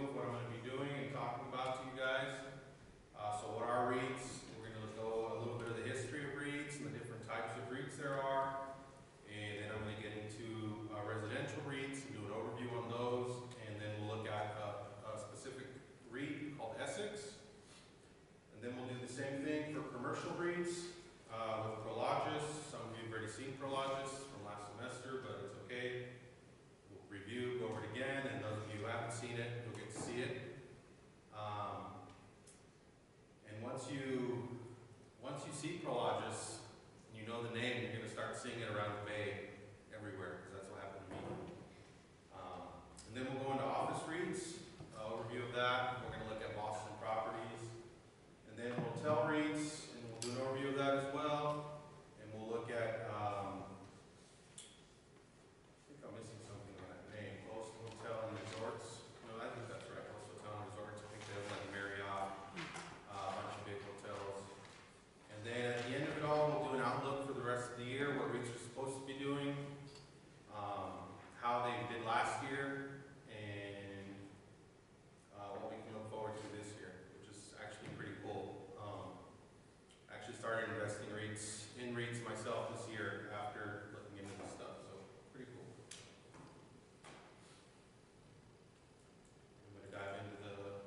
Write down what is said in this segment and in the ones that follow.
overview of what I'm going to be doing and talking about to you guys. So what are REITs? We're going to go a little bit of the history of REITs and the different types of REITs there are. And then I'm going to get into residential REITs and do an overview on those. And then we'll look at a specific REIT called Essex. And then we'll do the same thing for commercial REITs with Prologis. Some of you have already seen Prologis from last semester, but it's okay. We'll review, go over it again, and those of you who haven't seen it, you'll get to see it. And once you see Prologis, and you know the name, you're going to start seeing it around the Bay everywhere, because that's what happened to me. And then we'll go into office REITs, overview of that. We're going to look at Boston properties. And then hotel REITs, and we'll do an overview of that as well. And we'll look at, I think I'm missing something on that name, Coast Hotel and Resorts. No, I think that's right, Coast Hotel and Resorts. I think they have like Marriott, a bunch of big hotels. And then at the end of it all, we'll do an outlook for the rest of the year, what REITs are supposed to be doing, how they did last year, and what we can look forward to this year, which is actually pretty cool. I actually started investing in REITs myself this year after looking into this stuff, so pretty cool. I'm going to dive into the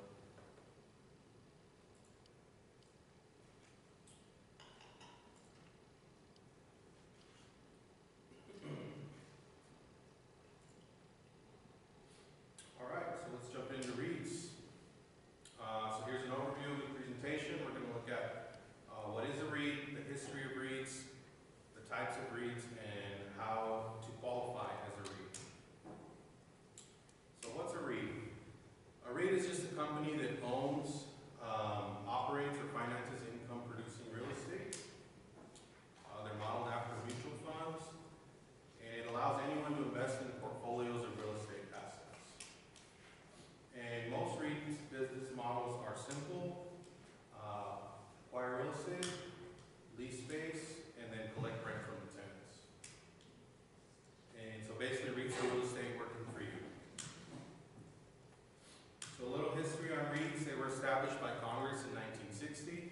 Alright, so let's jump into REITs. So here's an overview of the presentation. We're going to look at what is a REIT, the history of REITs, the types of REITs, and how to qualify as a REIT. So what's a REIT? A REIT is just a company that owns, operates, or finances income-producing real estate. They're modeled after mutual funds, and it allows anyone to invest in portfolios of real estate assets. And most REITs business models are simple: acquire real estate, lease space, and then collect rent from the tenants. And so basically REITs are real estate working for you. So a little history on REITs. They were established by Congress in 1960.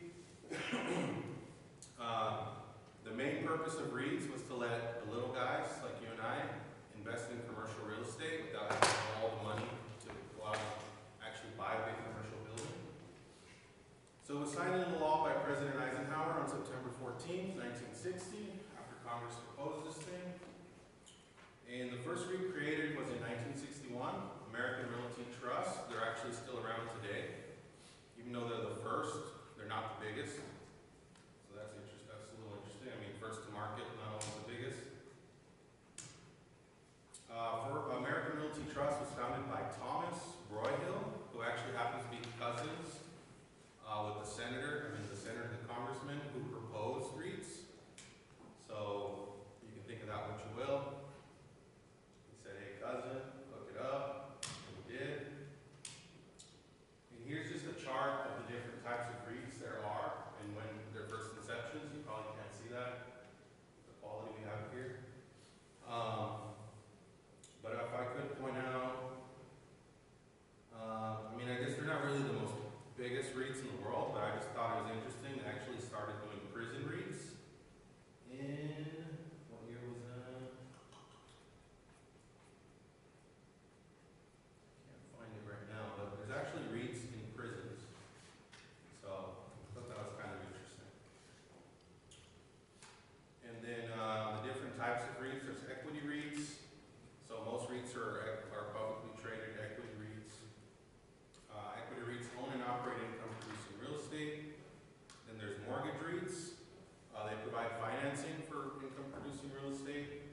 The main purpose of REITs was to let the little guys like you and I invest in commercial real estate without having all the money to go out and actually buy a big commercial building. So it was signed into law by President Eisenhower on September 14, 1960, after Congress proposed this thing. And the first REIT created was in 1961, American Realty Trust. They're actually still around today. Even though they're the first, they're not the biggest. So that's interesting. That's a little interesting. I mean, first to market, not always the biggest. American Realty Trust was founded by Thomas Broyhill, who actually happens to be cousins with the senator, the congressman who proposed REITs. So you can think of that what you will. He said, hey cousin, hook it up, and he did. And here's just a chart of the different types of REITs there are, and when their first inceptions. You probably can't see that, the quality we have here. But if I could point out, I guess they're not really the most biggest REITs in the world, but I just thought it was interesting. They actually started doing prison REITs in, what year was that? Can't find it right now, but there's actually REITs in prisons. So I thought that was kind of interesting. And then the different types of REITs, there's equity REITs. So most REITs are publicly traded equity REITs. Equity REITs own and operate income-producing real estate. Then there's mortgage REITs. They provide financing for income-producing real estate,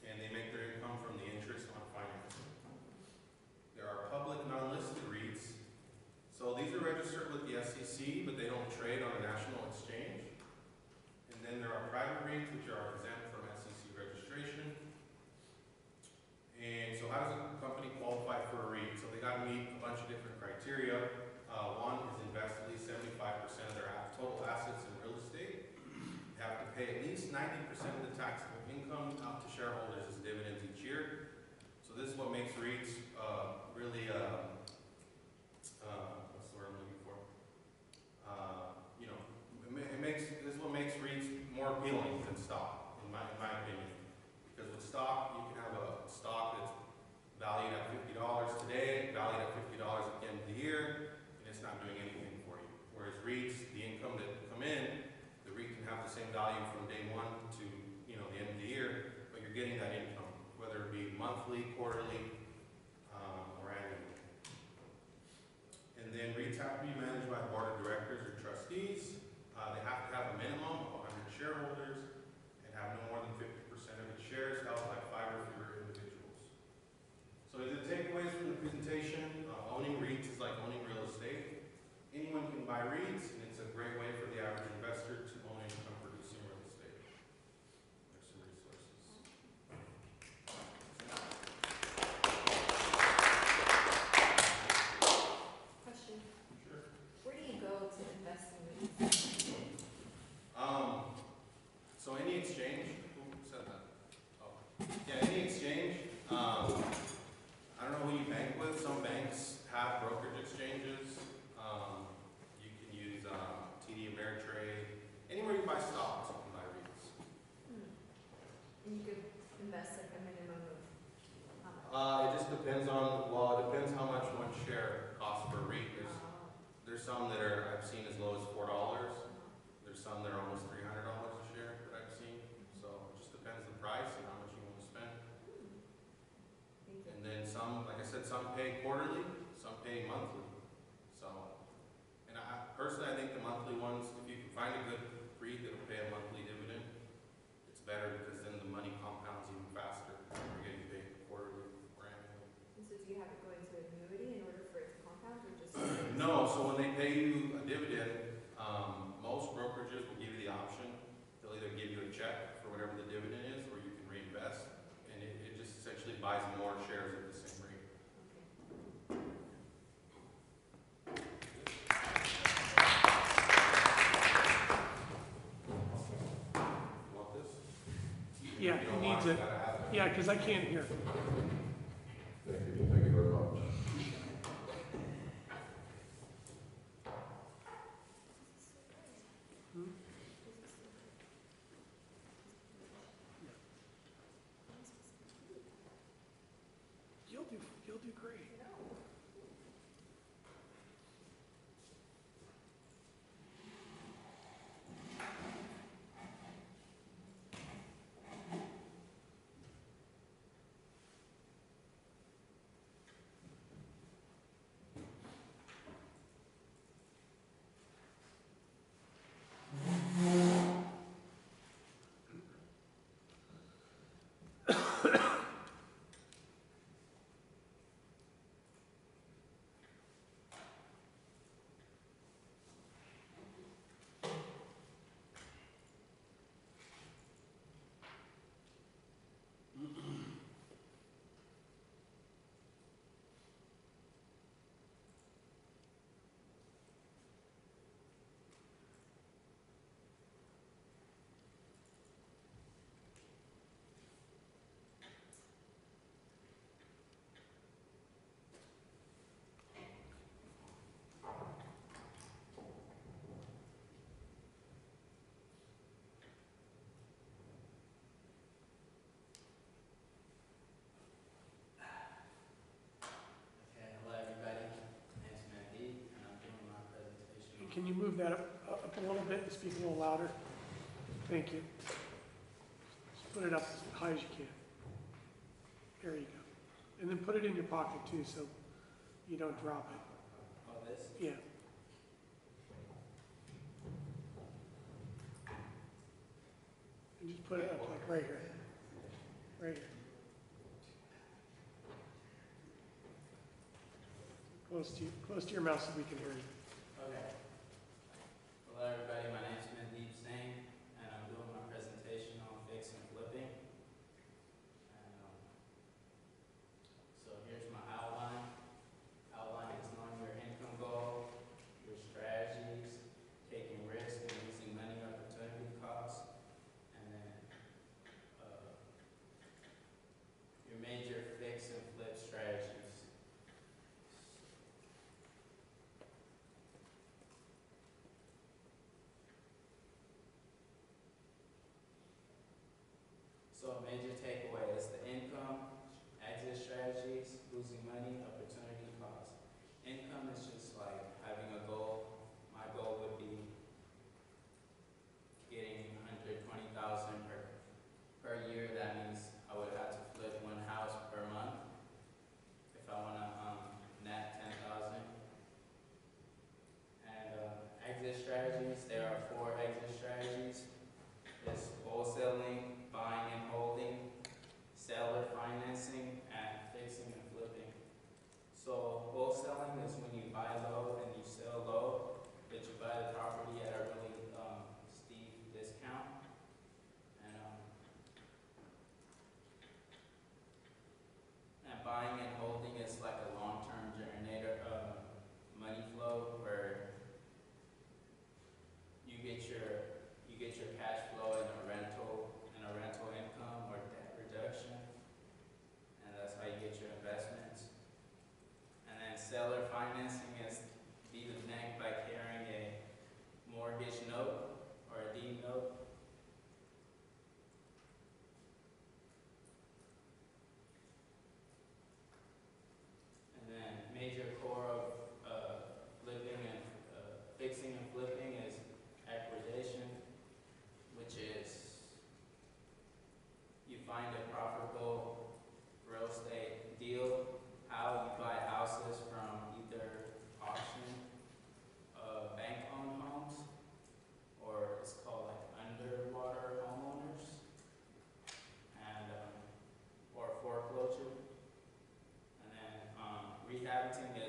and they make their income from the interest on financing. There are public non-listed REITs. So these are registered with the SEC, but they don't trade on a national exchange. And then there are private REITs, which are exempt from SEC registration. And so how does a company qualify for a REIT? So they got to meet a bunch of different criteria. One is invest at least 75% of their total assets in real estate. They have to pay at least 90% of the taxable income out to shareholders as dividends each year. So this is what makes REITs really have brokerage exchanges. You can use TD Ameritrade. Anywhere you buy stocks, you can buy REITs. And you could invest like a minimum of how much? It just depends on, well, it depends how much one share costs per REIT. There's some that are, I've seen as low as $4. There's some that are almost $300 a share that I've seen. So it just depends the price and how much you want to spend. And then some, like I said, some pay quarterly, some pay monthly. So, and personally, I think the monthly ones, if you can find a good REIT that'll pay a monthly dividend, it's better because then the money compounds even faster when you're getting paid quarterly or annually. And so do you have it go into annuity in order for it to compound, or just? No, so when they pay you a dividend, most brokerages will give you the option. They'll either give you a check for whatever the dividend is, or you can reinvest, and it just essentially buys more shares at the same rate. You want this? Yeah, You don't he want needs it. gotta have it. Yeah, because I can't hear. Thank you very much. You'll do great. Can you move that up a little bit and speak a little louder? Thank you. Just put it up as high as you can. There you go. And then put it in your pocket too, so you don't drop it. Oh, this? Yeah. And just put it up like right here. Right here. Close to your mouth so we can hear you. Okay. Hello everybody, my name is Mandeep Singh, and I'm doing my presentation on fix and flipping. And, so here's my outline. Outline is knowing your income goal, your strategies, taking risks and using money opportunity costs, and then your major fix and flip strategies. So a major takeaway is the income, exit strategies, losing money, opportunity cost. Income is just like having a goal. My goal would be getting $120,000 per year. That means I would have to flip one house per month. If I want to net 10,000. And exit strategies, there are 4 exit strategies. It's wholesaling, buying and holding, seller financing, and fixing and flipping.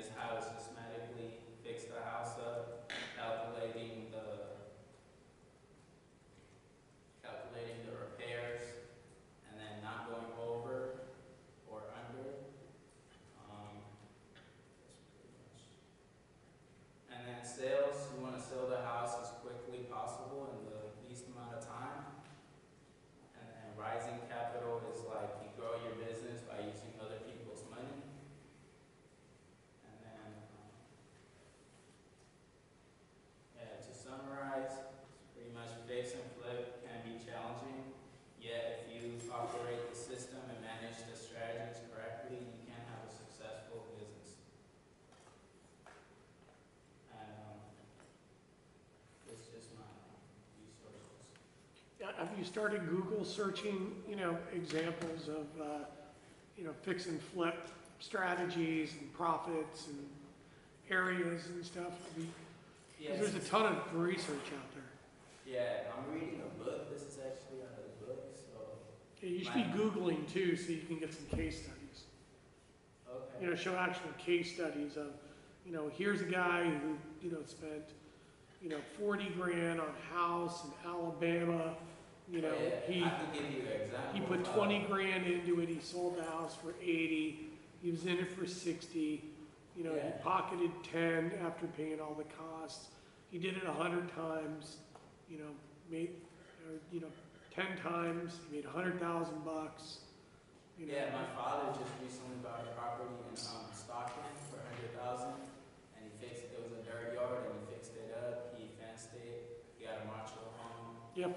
is how to systematically fix the house up, calculating the repairs, and then not going over or under. That's pretty much. And then sales, you want to sell the house as quickly possible in the least amount of time. And then rising capital is like you grow your business by using other people's money. And then, yeah, to summarize, pretty much fix and flip can be challenging. Yet if you operate the system and manage the strategies correctly, you can have a successful business. And it's just my resources. Have you started Google searching, examples of, fix and flip strategies and profits and areas and stuff? Because there's a ton of research out there. Yeah, I'm reading a book. This is actually out of the book, so. Yeah, you should be Googling too, so you can get some case studies. Okay. Show actual case studies of, here's a guy who, spent, 40 grand on a house in Alabama. Yeah, I can give you an example. He put 20 grand into it. He sold the house for 80. He was in it for 60. He pocketed 10 after paying all the costs. He did it 100 times. Made 10 times. He made $100,000 bucks. Yeah, my father just recently bought a property in Stockton for $100,000, and he fixed it. It was a dirt yard, and he fixed it up. He fenced it. He got a macho home. Yeah,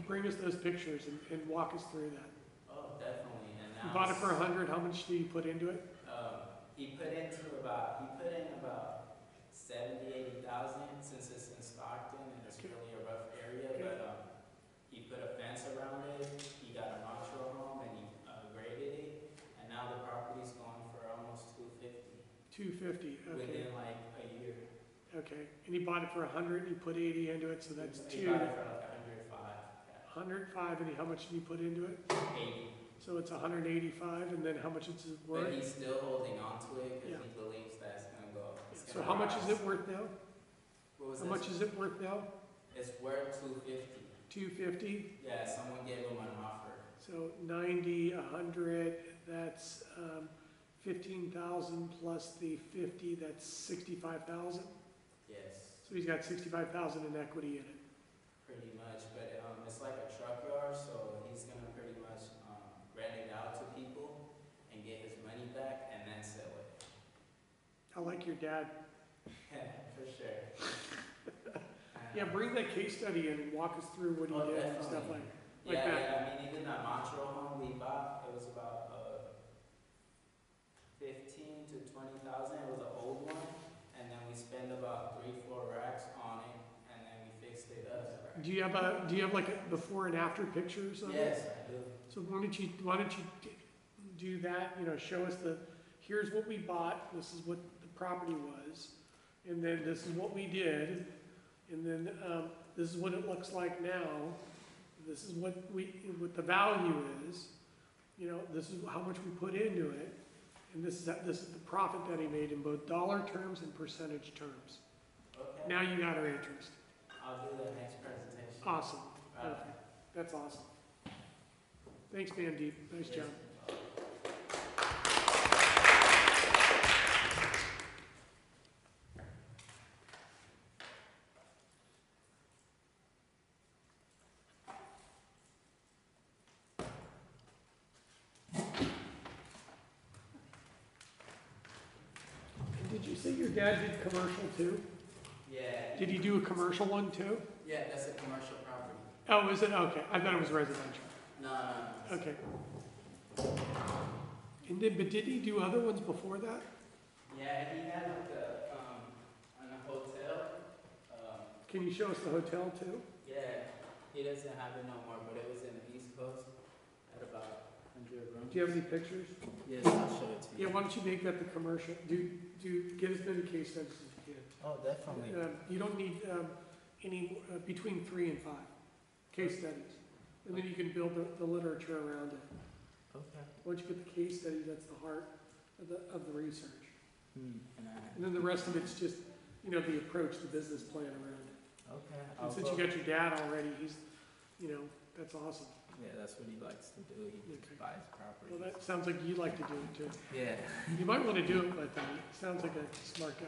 bring us those pictures and walk us through that. Oh, definitely. And now You bought it for 100. How much did you put into it? He put in about 70,000, 80,000 since it's in Stockton and it's really a rough area. Okay. But he put a fence around it. He got a macho home and he graded it. And now the property's going for almost 250. 250. Okay. Within like a year. Okay. And he bought it for 100. He put 80 into it, so that's He two. bought it for like 105. 105. And how much did he put into it? 80. So it's 185. And then how much is it worth? But he's still holding on to it because Yeah. he believes that it's going to go. So how much is it worth now? What was How much is it worth now? It's worth 250. 250. Yeah, someone gave him an offer. So 90, 100. That's 15,000 plus the 50. That's 65,000. Yes, So he's got 65,000 in equity in it. pretty much. But it's like a truck yard, so he's gonna pretty much rent it out to people and get his money back and then sell it. I like your dad. For sure. Yeah, bring that case study in and walk us through what he Oh, did and stuff definitely. like Yeah, that. yeah. I mean, even that Montreal home we bought, it was about 15 to 20,000. It was an old one, and then we spent about 3-4 racks on it, and then we fixed it up. Do you have like a before and after pictures of it? Yes, I do. So why don't you do that? Show us here's what we bought. This is what the property was, and then this is what we did, and then this is what it looks like now. This is what the value is. This is how much we put into it, and this is the profit that he made in both dollar terms and percentage terms. Okay. Now you got our interest. I'll do that next presentation. Awesome. Right. Perfect. That's awesome. Thanks, Mandeep. Nice job. Did you say your dad did commercial too? Yeah. Did he do a commercial one too? Yeah, that's a commercial property. Oh, is it? Okay. I thought it was residential. No. Okay. But did he do other ones before that? Yeah, he had like a hotel. Can you show us the hotel too? Yeah, he doesn't have it no more, but it was in the East Coast at about 100 rooms. Do you have any pictures? Yes, I'll show it to you. Yeah, why don't you make that the commercial? Do get as many case studies as you can. Oh, definitely. You don't need any between 3 and 5 case studies, and then you can build the literature around it. Okay. Once you get the case study, that's the heart of the research. And then the rest of it's just, you know, the approach, the business plan around it. Okay. And since you got your dad already, he's, you know, that's awesome. Yeah, that's what he likes to do. He Okay. buys property. Well, that sounds like you'd like to do it too. Yeah. You might want to do it, but sounds like a smart guy.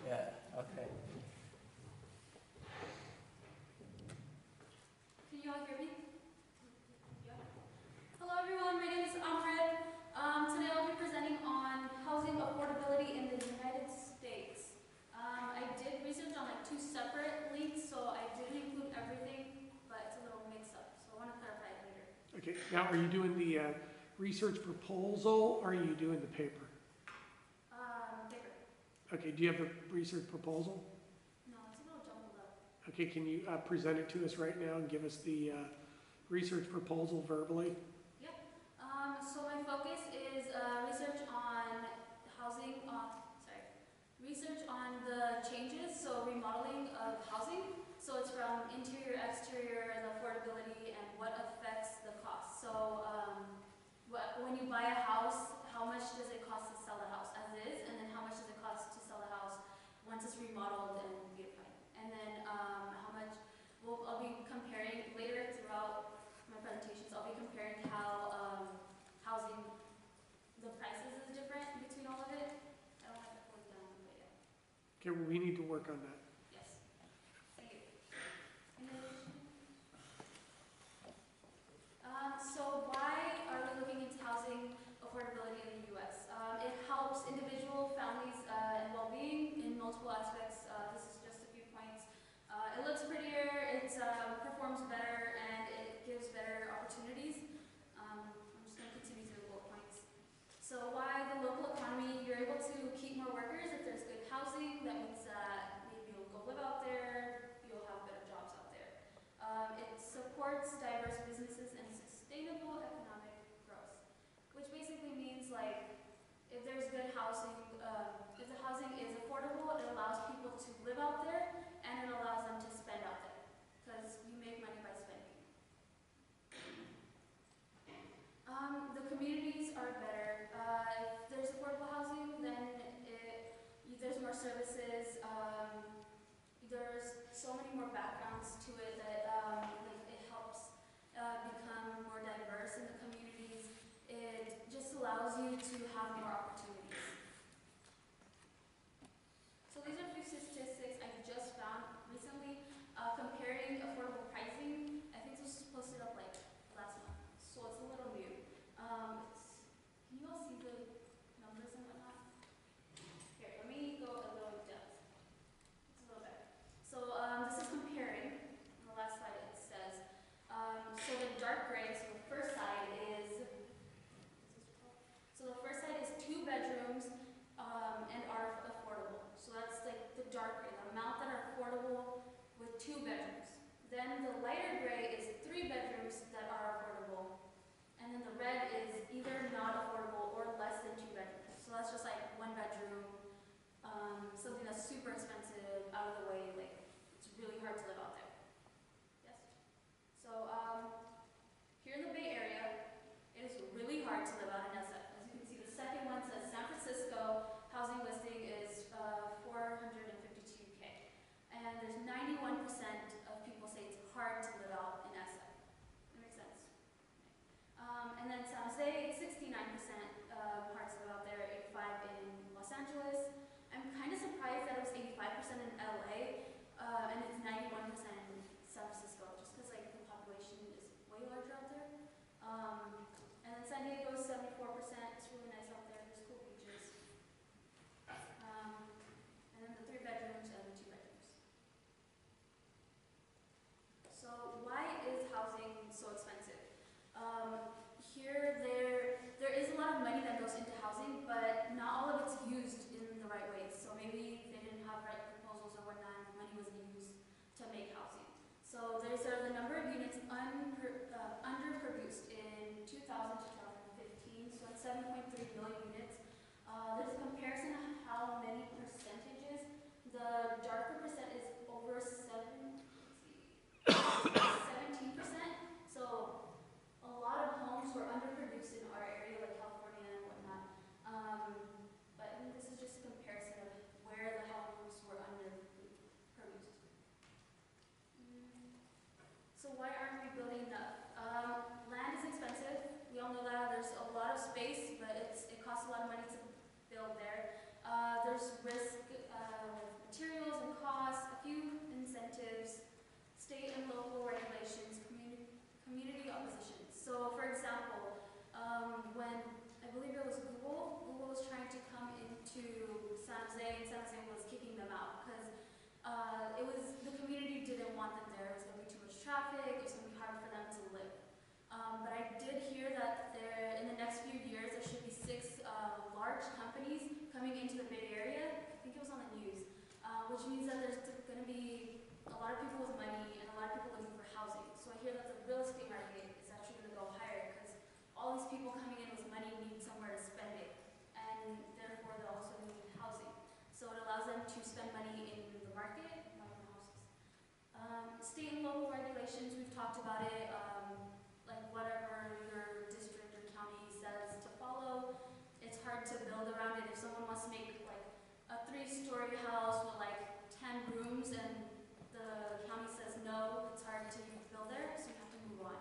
Yeah. Okay. Can you all hear me? Yeah. Hello everyone, my name is Amrit. Today I'll be presenting on housing affordability in the United States. I did research on like 2 separate links, so I didn't include everything, but it's a little mix-up, so I want to clarify it later. Okay, now are you doing the research proposal or are you doing the paper? Paper. Okay, do you have the research proposal? No, it's a little jumbled up. Okay, can you present it to us right now and give us the research proposal verbally? So my focus is research on housing, research on the changes, so remodeling of housing. So it's from interior, exterior, the affordability, and what affects the cost. So when you buy a house, how much does it cost to sell the house as is, and then how much does it cost to sell the house once it's remodeled and beautified? And then how much, I'll be comparing later throughout my presentations, I'll be comparing how housing, the prices is different between all of it. I don't have it fully down, but yeah. Okay, well, we need to work on that. Yes. Thank you. Any other questions? So why are we looking into housing affordability in the U.S.? It helps individual families and well-being in multiple aspects. This is just a few points. It looks prettier, it performs better, and it gives better opportunities. I'm just going to continue through the bullet points. So why the local economy? You're able to keep more workers if there's good housing. That means that maybe you'll go live out there, you'll have better jobs out there. It supports diverse businesses and sustainable economic growth, which basically means like if there's good housing, if the housing is affordable, it allows people to live out there and it allows them to spend out there because you make money by spending. The communities are better. If there's affordable housing, then there's more services. There's so many more backgrounds to it that like it helps become more diverse in the communities. It just allows you to have more opportunities. So these are a few statistics I just found recently comparing affordable pricing. I think this was posted up like last month, so it's a little new. Can you all see the numbers and whatnot? Here, let me go a little in depth. It's a little better. So this is comparing. On the last slide it says, so the dark gray, so the first side is, so the first side is 2 bedrooms and are affordable. So that's like the dark gray, the amount that are affordable with 2 bedrooms. Then the lighter gray is 3 bedrooms that are affordable. And then the red is either not affordable or less than 2 bedrooms. So that's just like 1 bedroom, something that's super expensive, out of the way, like it's really hard to live out there. Yes? So here in the Bay Area, it is really hard to live out in SF. As you can see, the second one says San Francisco, housing listing is 452K. And there's 91% of people say it's hard to live out in SF. That makes sense. And then San Jose, 69% hard to live out there, 85% in Los Angeles. I'm kind of surprised that it was 85% in LA, and it's 91% in San Francisco, just because like the population is way larger out there. And then San Diego is 74%. It's really nice out there. There's cool beaches. And then the 3 bedrooms and the 2 bedrooms. So why is housing so expensive? Here, there is a lot of money that goes into housing, but not all of it's used in the right ways. So maybe they didn't have right proposals or whatnot, and money wasn't used to make housing. So there's the number of units underproduced in 2000 to 2015, so that's 7.3 million units. There's a comparison of how many percentages. The darker percent is over 17%. So a lot of homes were underproduced in our area, like California and whatnot. But I think this is just a comparison. opposition. So for example, when I believe it was Google was trying to come into San Jose, and San Jose was kicking them out because the community didn't want them there. It was going to be too much traffic. It was going to be hard for them to live. But I did hear that in the next few years there should be 6 large companies coming into the Bay Area. I think it was on the news, which means that there's going to be a lot of people with money and a lot of people looking for housing. So I hear that the real estate market is actually going to go higher because all these people coming in with money need somewhere to spend it, and therefore they'll also need housing. So it allows them to spend money in the market, not in houses. State and local regulations, we've talked about it, like whatever your district or county says to follow. It's hard to build around it. If someone wants to make like a 3-story house with like 10 rooms and the county says no, it's hard to build there, so you have to move on.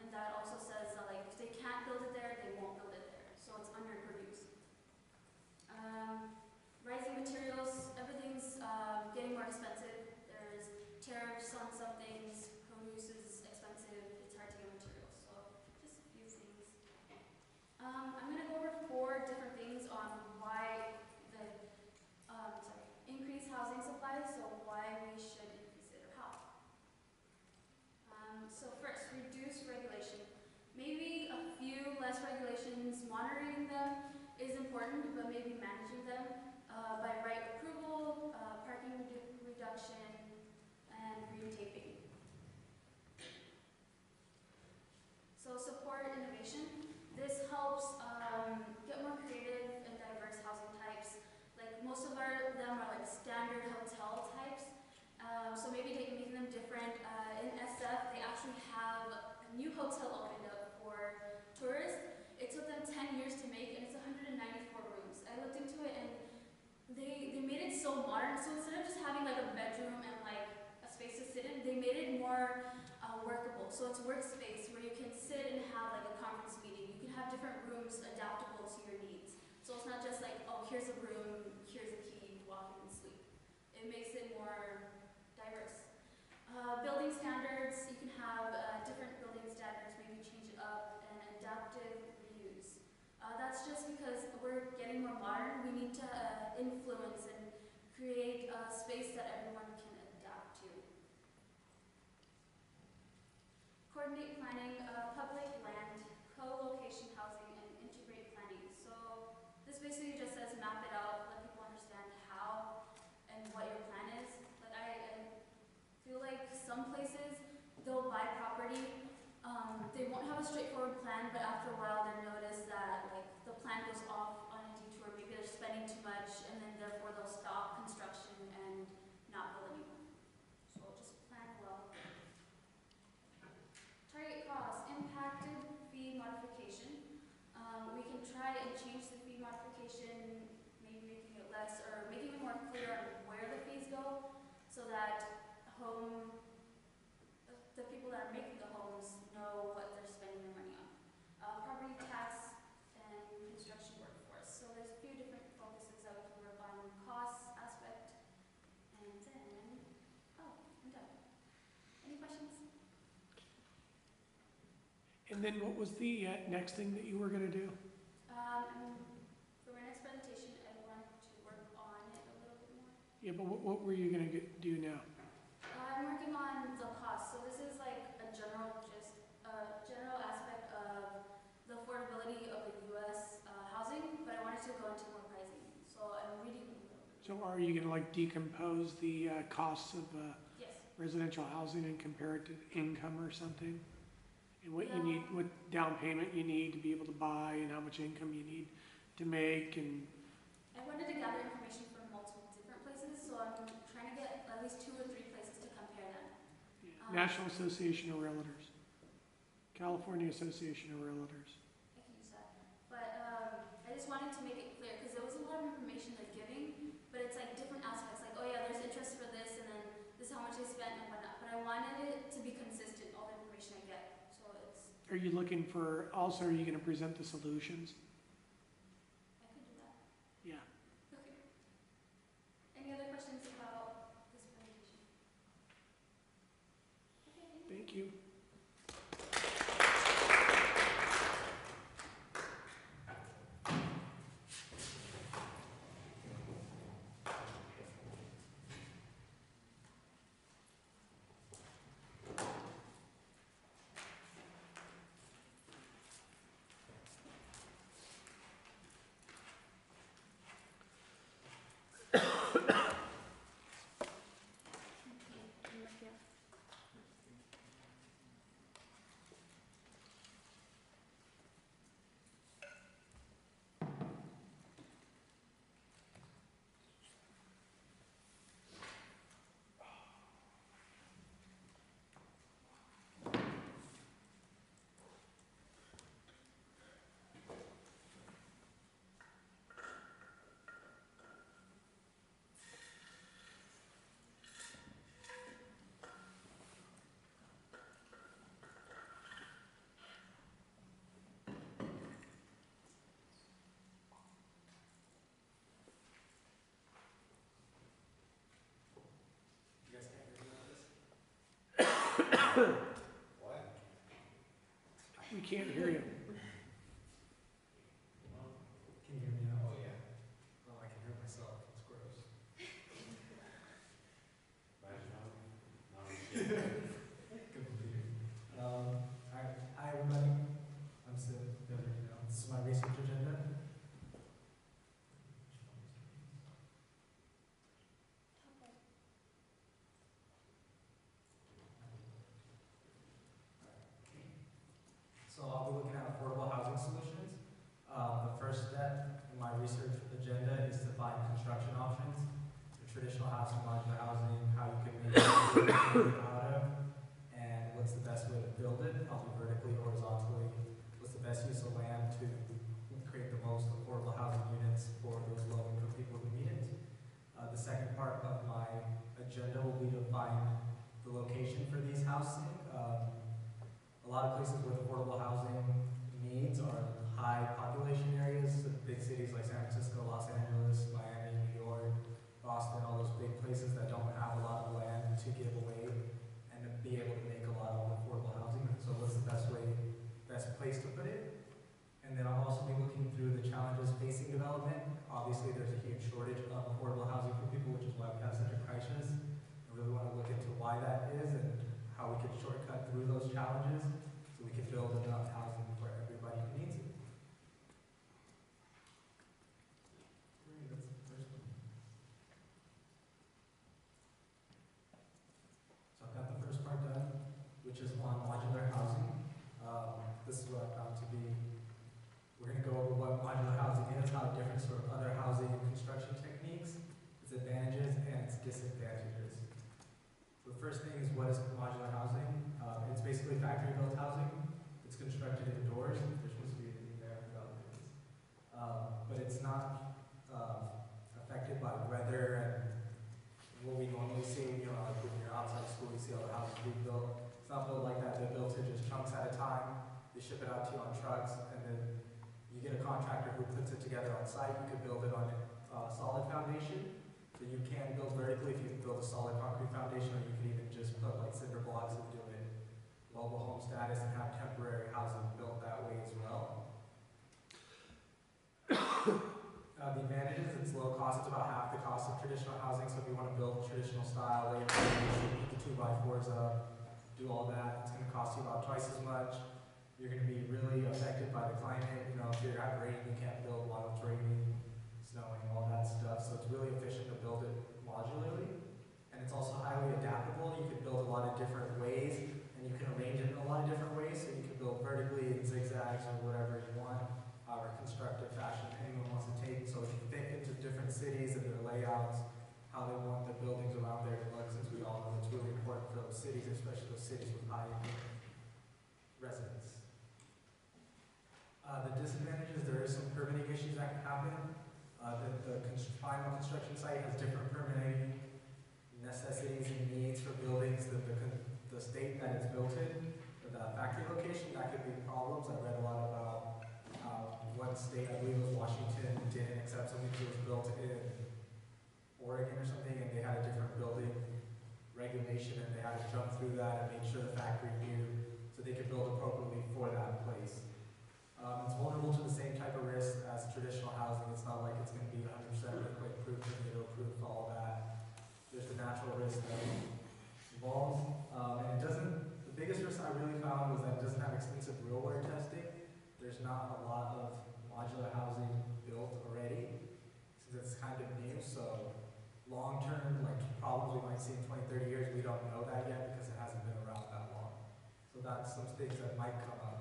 And that also says that like if they can't build it there, they won't build it there. So it's underproduced. Rising materials, everything's getting more expensive. There's tariffs on some things, produce is expensive, it's hard to get materials. So just a few things. I'm going to go over 4 different things on why the increase housing supply, so why we should increase it or how. So first, reduce regulation. Maybe a few less regulations, monitoring them is important, but maybe managing them by right approval, parking reduction, and green taping. So support innovation. This helps get more creative and diverse housing types. Like most of them are like standard hotel types. So maybe making them different. In SF, they actually have a new hotel opened up for tourists. It took them 10 years to make, and it's 194 rooms. I looked into it, and they made it so modern. So instead of just having like a bedroom and like a space to sit in, they made it more workable. So it's workspace where you can sit and have like a conference meeting. You can have different rooms adaptable to your needs. So it's not just like, oh, here's a room, here's a key, walk in and sleep. It makes it more diverse. Building standards, you can have different building standards, maybe change it up, and adaptive reuse. That's just because we're getting more modern. We need to influence and create a space that everyone can adapt to. Coordinate planning, public land, co-location housing, and integrate planning. So this basically just says map it out, let people understand how and what your plan is. Like I feel like some places they'll buy property, they won't have a straightforward plan, but after a while they notice that like the plan goes off on a detour. Maybe they're spending too much, and then therefore they'll stop construction and not build anymore. So just plan well. Target cost, impacted fee modification. We can try and change the fee modification, maybe making it less or making it more clear on where the fees go, so that the people that are making the homes know what they're spending their money on. Property tax and construction workforce. So there's a few different focuses that we can work on. Cost aspect, and then, oh, I'm done. Any questions? And then what was the next thing that you were going to do? For my next presentation, I want to work on it a little bit more. Yeah, but what were you going to do now? I'm working on the cost. So this is like a general aspect of the affordability of the U.S. Housing, but I wanted to go into more pricing. So I'm reading a little bit. So are you going to like decompose the costs of Yes. residential housing and compare it to income or something? And what you No. need, what down payment you need to be able to buy, and how much income you need to make, and I wanted to gather information from multiple different places, so I'm trying to get at least 2 or 3 places to compare them. National Association of Realtors, California Association of Realtors. I can use that. But I just wanted to make it clear, because there was a lot of information they're giving, but it's like different aspects, like, oh yeah, there's interest for this, and then this is how much they spent and whatnot. But I wanted it to be consistent, all the information I get. So it's, Are you looking for, also are you going to present the solutions? I could do that. Yeah. Okay. Any other questions about this presentation? Okay, thank you. Thank you. What? We can't hear you. Can you hear me now? Oh, yeah. Oh, I can hear myself. It's gross. Good believe. Hi everybody. I'm Sid. This is my research agenda. So I'll be looking at affordable housing solutions. The first step in my research agenda is to find construction options for traditional housing, modular housing, how you can make it out of, and what's the best way to build it, probably vertically, horizontally, what's the best use of land to create the most affordable housing units for those low-income people who need it. The second part of my agenda will be to find the location for these housing. A lot of places with affordable housing needs are high population areas, so big cities like San Francisco, Los Angeles, Miami, New York, Boston, all those big places that don't have a lot of land to give away and to be able to make a lot of affordable housing. So what's the best place to put it? And then I'll also be looking through the challenges facing development. Obviously there's a huge shortage of affordable housing for people, which is why we have such a crisis. I really want to look into why that is and how we can shortcut through those challenges so we can build enough housing for everybody who needs it. Great, that's the first one. So I've got the first part done, which is on modular housing. This is what I found to be, we're going to go over what modular housing is, how it differs from other housing and construction techniques, its advantages and its disadvantages. The first thing is, what is modular housing? It's basically factory-built housing. It's constructed indoors. There's supposed to be anything there without this. But it's not affected by weather and what we normally see, like when you're outside school, you see all the houses being built. It's not built like that. They're built in just chunks at a time. They ship it out to you on trucks, and then you get a contractor who puts it together on site. You could build it on a solid foundation. So you can build vertically if you build a solid concrete foundation, or you can even just put like cinder blocks and do it mobile home status and have temporary housing built that way as well. The advantages, it's low cost. It's about half the cost of traditional housing. So if you want to build traditional style, lay your foundation, put the 2x4s up, do all that, it's going to cost you about twice as much. You're going to be really affected by the climate. If you're at rain, you can't build while it's raining, snowing, all that stuff. So it's really efficient to build it modularly. And it's also highly adaptable. You can build a lot of different ways, and you can arrange it in a lot of different ways. So you can build vertically in zigzags or whatever you want, however constructive fashion anyone wants to take. So it can fit into different cities and their layouts, how they want the buildings around there to look, since we all know it's really important for those cities, especially those cities with high residents. The disadvantages, there is some permitting issues that can happen. The final construction site has different permitting necessities and needs for buildings than the state that it's built in, or the factory location. That could be problems. I read a lot about one state, I believe it was Washington, didn't accept something that was built in Oregon or something, and they had a different building regulation, and they had to jump through that and make sure the factory knew so they could build appropriately for that place. It's vulnerable to the same type of risk as traditional housing. It's not like it's going to be 100% earthquake proof, tornado proof, all that. There's the natural risk that involves. And it doesn't, the biggest risk I really found was that it doesn't have extensive real water testing. There's not a lot of modular housing built already, since it's kind of new. So long-term, like problems we might see in 20, 30 years, we don't know that yet because it hasn't been around that long. So that's some things that might come up.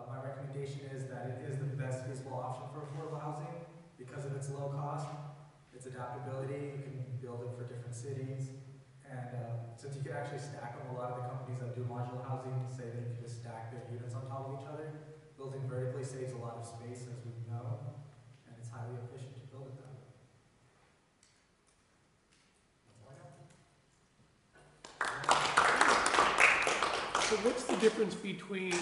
My recommendation is that it is the best feasible option for affordable housing because of its low cost, its adaptability. You can build it for different cities, and since you can actually stack them, a lot of the companies that do modular housing say that you can just stack their units on top of each other. Building vertically saves a lot of space, as we know, and it's highly efficient to build it that way. So what's the difference between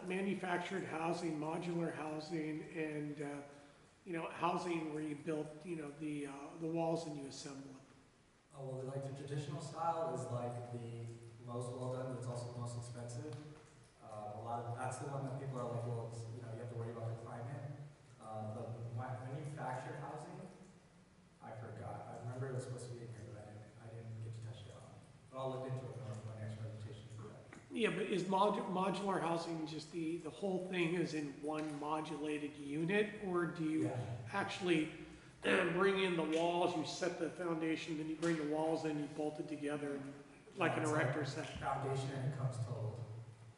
manufactured housing, modular housing, and housing where you build the walls and you assemble them? Oh, well, like the traditional style is like the most well done, but it's also the most expensive. That's the one that people are like, well, it's, you know, you have to worry about the climate. The manufactured housing, I forgot. I remember it was supposed to be in here, but I didn't get to touch it on. But I'll look into it more for my next presentation for that. Yeah, but is modular housing just the whole thing is in one modulated unit, or do you actually bring in the walls, you set the foundation, then you bring the walls in, you bolt it together, like an It's erector set? Foundation and it comes total.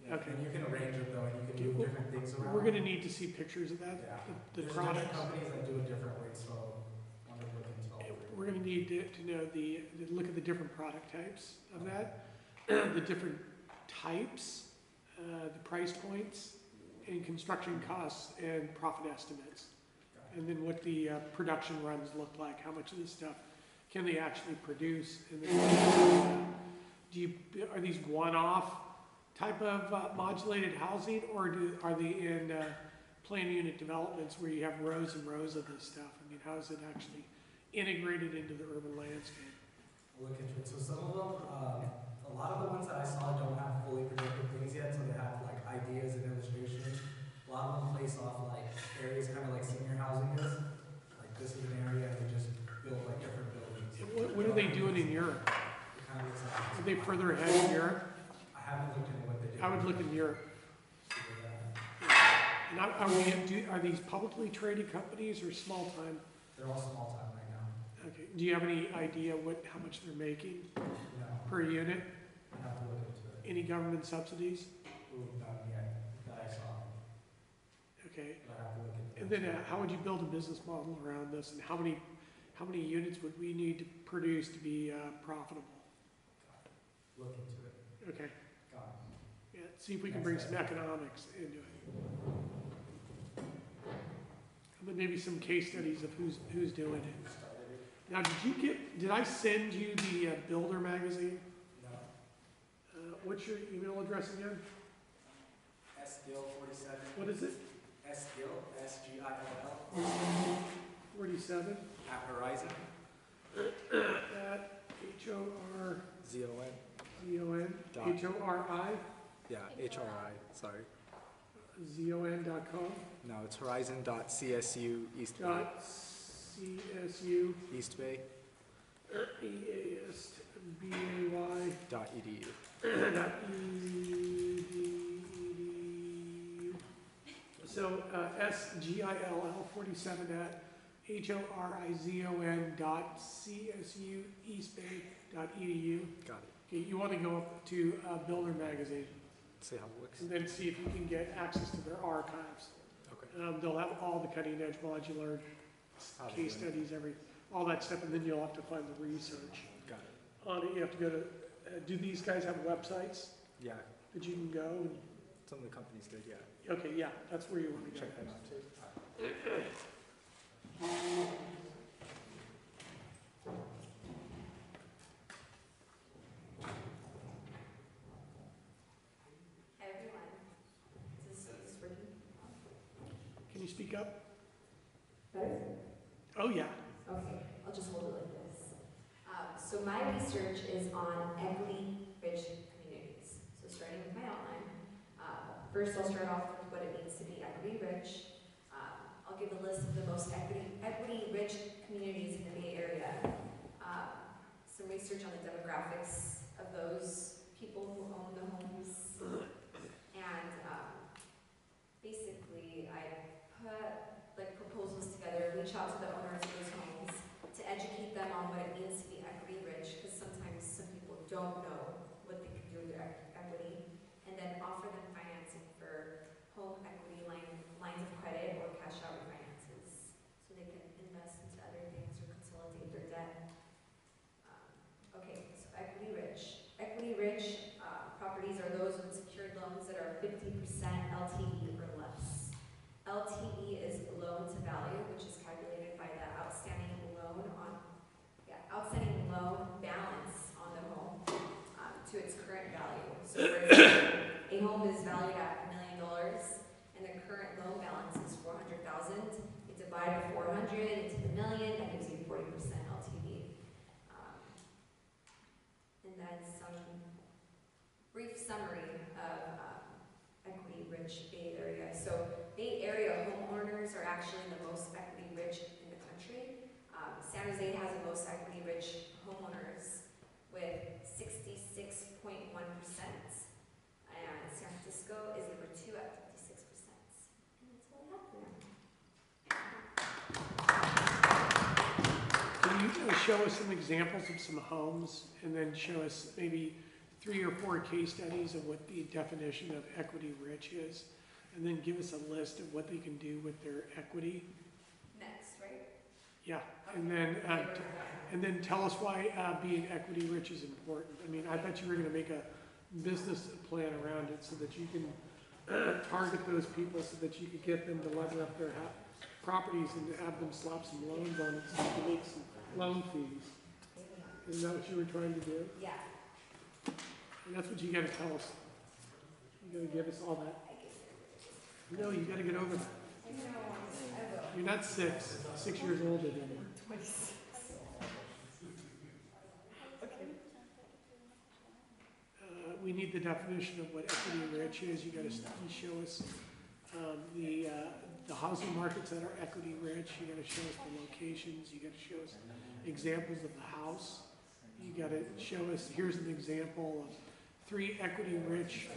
Yeah, Okay. and you can arrange it though, and you can move different things around. We're gonna need to see pictures of that, Yeah. the There's products. different companies that do it different ways, so I'm gonna look into all of it. We're gonna need to know look at the different product types of that, the different types, the price points, and construction costs and profit estimates. And then what the production runs look like, how much of this stuff can they actually produce? And then, are these one-off type of modulated housing, or are they in planned unit developments where you have rows and rows of this stuff? I mean, how is it actually integrated into the urban landscape? We'll look into it. So some of them, a lot of the ones that I saw don't have fully projected things yet, so they have like ideas and illustrations. A lot of them place off like areas kind of like senior housing is. Like this is an area and they just build like different buildings. What are they doing in Europe? It kind of looks like, Are they further ahead in Europe? I haven't looked into what they do. I would look in Europe. And are these publicly traded companies or small time? They're all small time right now. Okay. Do you have any idea how much they're making No, per unit? I have to look into it. Any government subsidies? Ooh, none yet that I saw, Okay. but I have to look into it. And then how would you build a business model around this, and how many units would we need to produce to be profitable? Look into it. Okay. Got it. Yeah. See if we can bring some economics into it. And then maybe some case studies of who's doing it. Now, did I send you the Builder magazine? No. What's your email address again? SGill47. What is it? SGill, SGILL. 47 At Horizon. at HORZON, HORI, Yeah, HRI, sorry. ZON.com, No, it's horizon.csu East Bay. dot CSU, East Bay EASTBAY, .edu. dot edu. So, SGILL47 at HORIZON dot CSU eastbay.edu. Got it. Okay, you want to go up to Builder magazine See how it looks. and then see if you can get access to their archives. Okay. They'll have all the cutting edge modular case studies, all that stuff, and then you'll have to find the research Got it. on it. You have to go to, do these guys have websites Yeah, that you can go? And, some of the companies did, yeah. okay, yeah, that's where you want to go. Check that out too. Hi, everyone. Is this working? Can you speak up? Better? Oh, yeah. Okay, I'll just hold it like this. So my research is on equity-rich communities. So starting with my outline, first I'll start off with what it means to be equity-rich. I'll give a list of the most equity-rich communities in the Bay Area. Some research on the demographics of those people who own the homes. And basically, I put proposals together, reach out to the owners of those homes to educate them on what it means to be equity rich, because sometimes some people don't know what they can do with their equity, and then offer them financing for home equity lines of credit or cash out refinances, so they can invest into other things or consolidate their debt. Okay, so equity rich. Equity rich properties are those with secured loans that are 50% LTV or less. LTV is loan to value, which is calculated by the outstanding loan balance on the home to its current value. So for example, a home is valued at $1 million and the current loan balance is $400,000. You divide the 400 into the million, that gives you 40% LTV. most equity-rich homeowners with 66.1%, and San Francisco is number 2 at 56%. And that's all I have for now. Can you show us some examples of some homes, and then show us maybe 3 or 4 case studies of what the definition of equity rich is, and then give us a list of what they can do with their equity? Next, right? Yeah, and then tell us why being equity rich is important. I mean, I bet you were gonna make a business plan around it so that you can target those people so that you could get them to lever up their properties and to have them slap some loans on it so you can make some loan fees. Isn't that what you were trying to do? Yeah. And that's what you gotta tell us. You gotta give us all that. No, you gotta get over that. I will. You're not 6 years old anymore. 26. We need the definition of what equity rich is. You gotta show us the housing markets that are equity rich. You gotta show us the locations. You gotta show us examples of the house. You gotta show us, here's an example of 3 equity rich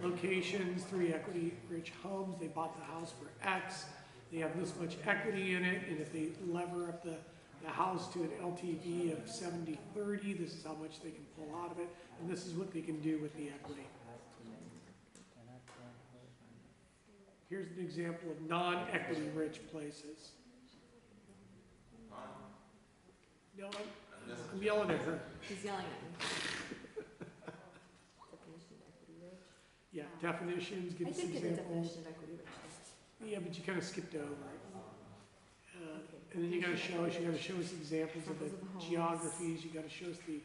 locations, 3 equity rich homes. They bought the house for X. They have this much equity in it, and if they lever up the house to an LTV of 70-30, this is how much they can pull out of it, and this is what they can do with the equity. Here's an example of non-equity rich places. No, I'm yelling at her. He's yelling at me. Definition of equity rich. Yeah, definitions, give I us did get a examples. definition of equity rich. Yeah, but you kind of skipped over it. Okay. And then you gotta show us examples of the Examples of the homes. geographies, you gotta show us the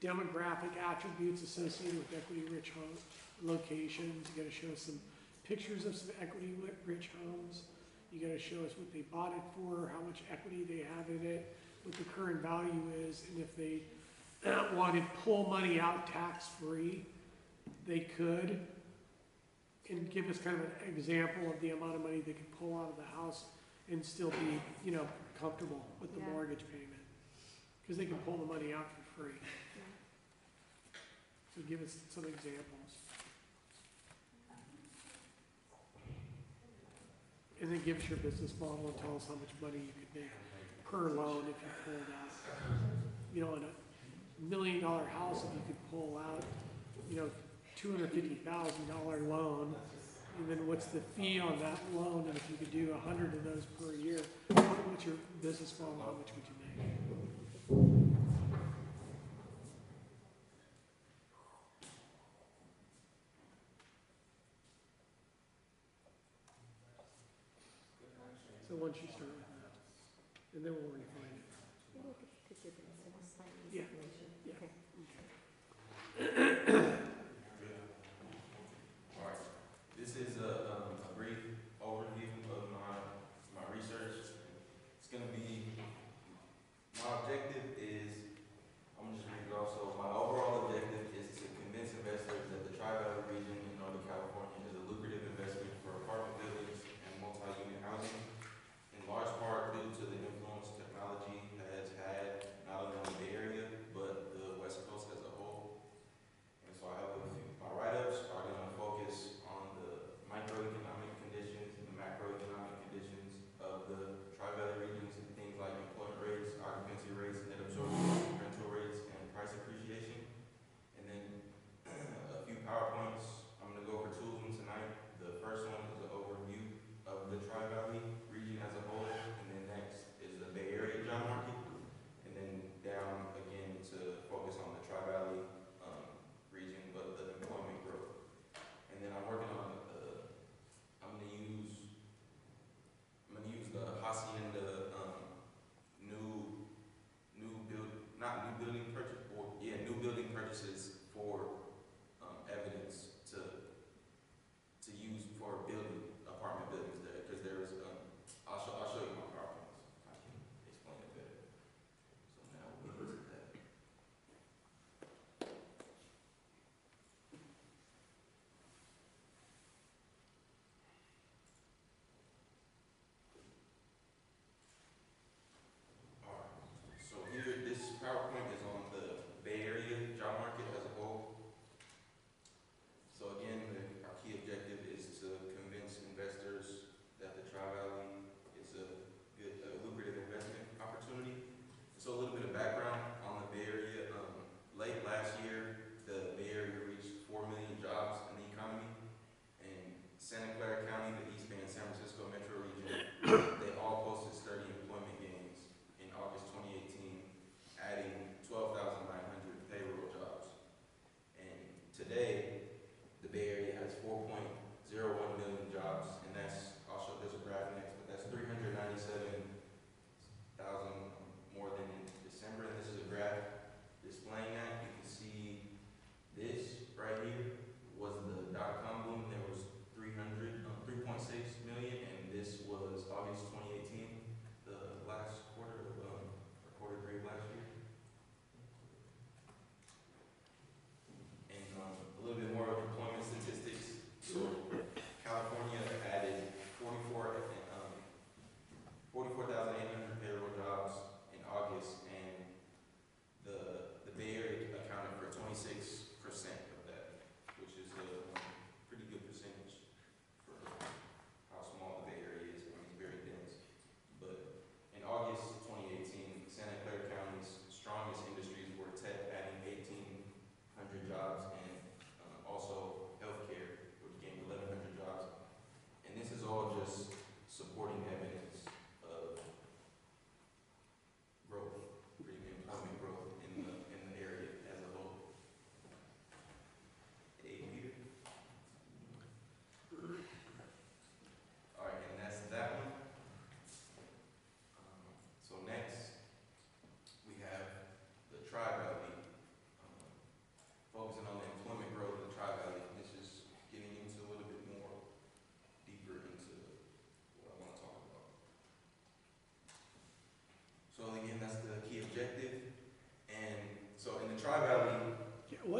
demographic attributes associated with equity-rich home locations, you gotta show us some pictures of some equity-rich homes, you gotta show us what they bought it for, how much equity they have in it, what the current value is, and if they wanted to pull money out tax-free, they could, and give us kind of an example of the amount of money they could pull out of the house and still be, comfortable with the Yeah. mortgage payment. Because they can pull the money out for free. So give us some examples. And then give us your business model and tell us how much money you could make per loan if you pulled out. On a $1 million house, if you could pull out, $250,000 loan, and then what's the fee on that loan, and if you could do 100 of those per year, what's your business model, how much would you make? So once you start with that, and then we'll refine it. Yeah. Yeah. Okay. Alright, this is a brief overview of my research. It's gonna be, my objective is, I'm gonna just read it off. So my overall objective is to convince investors that the Tri-Valley region in Northern California is a lucrative investment for apartment buildings and multi-unit housing, in large part due to the influence technology has had not only on the Bay Area, but the West Coast as a whole. And so I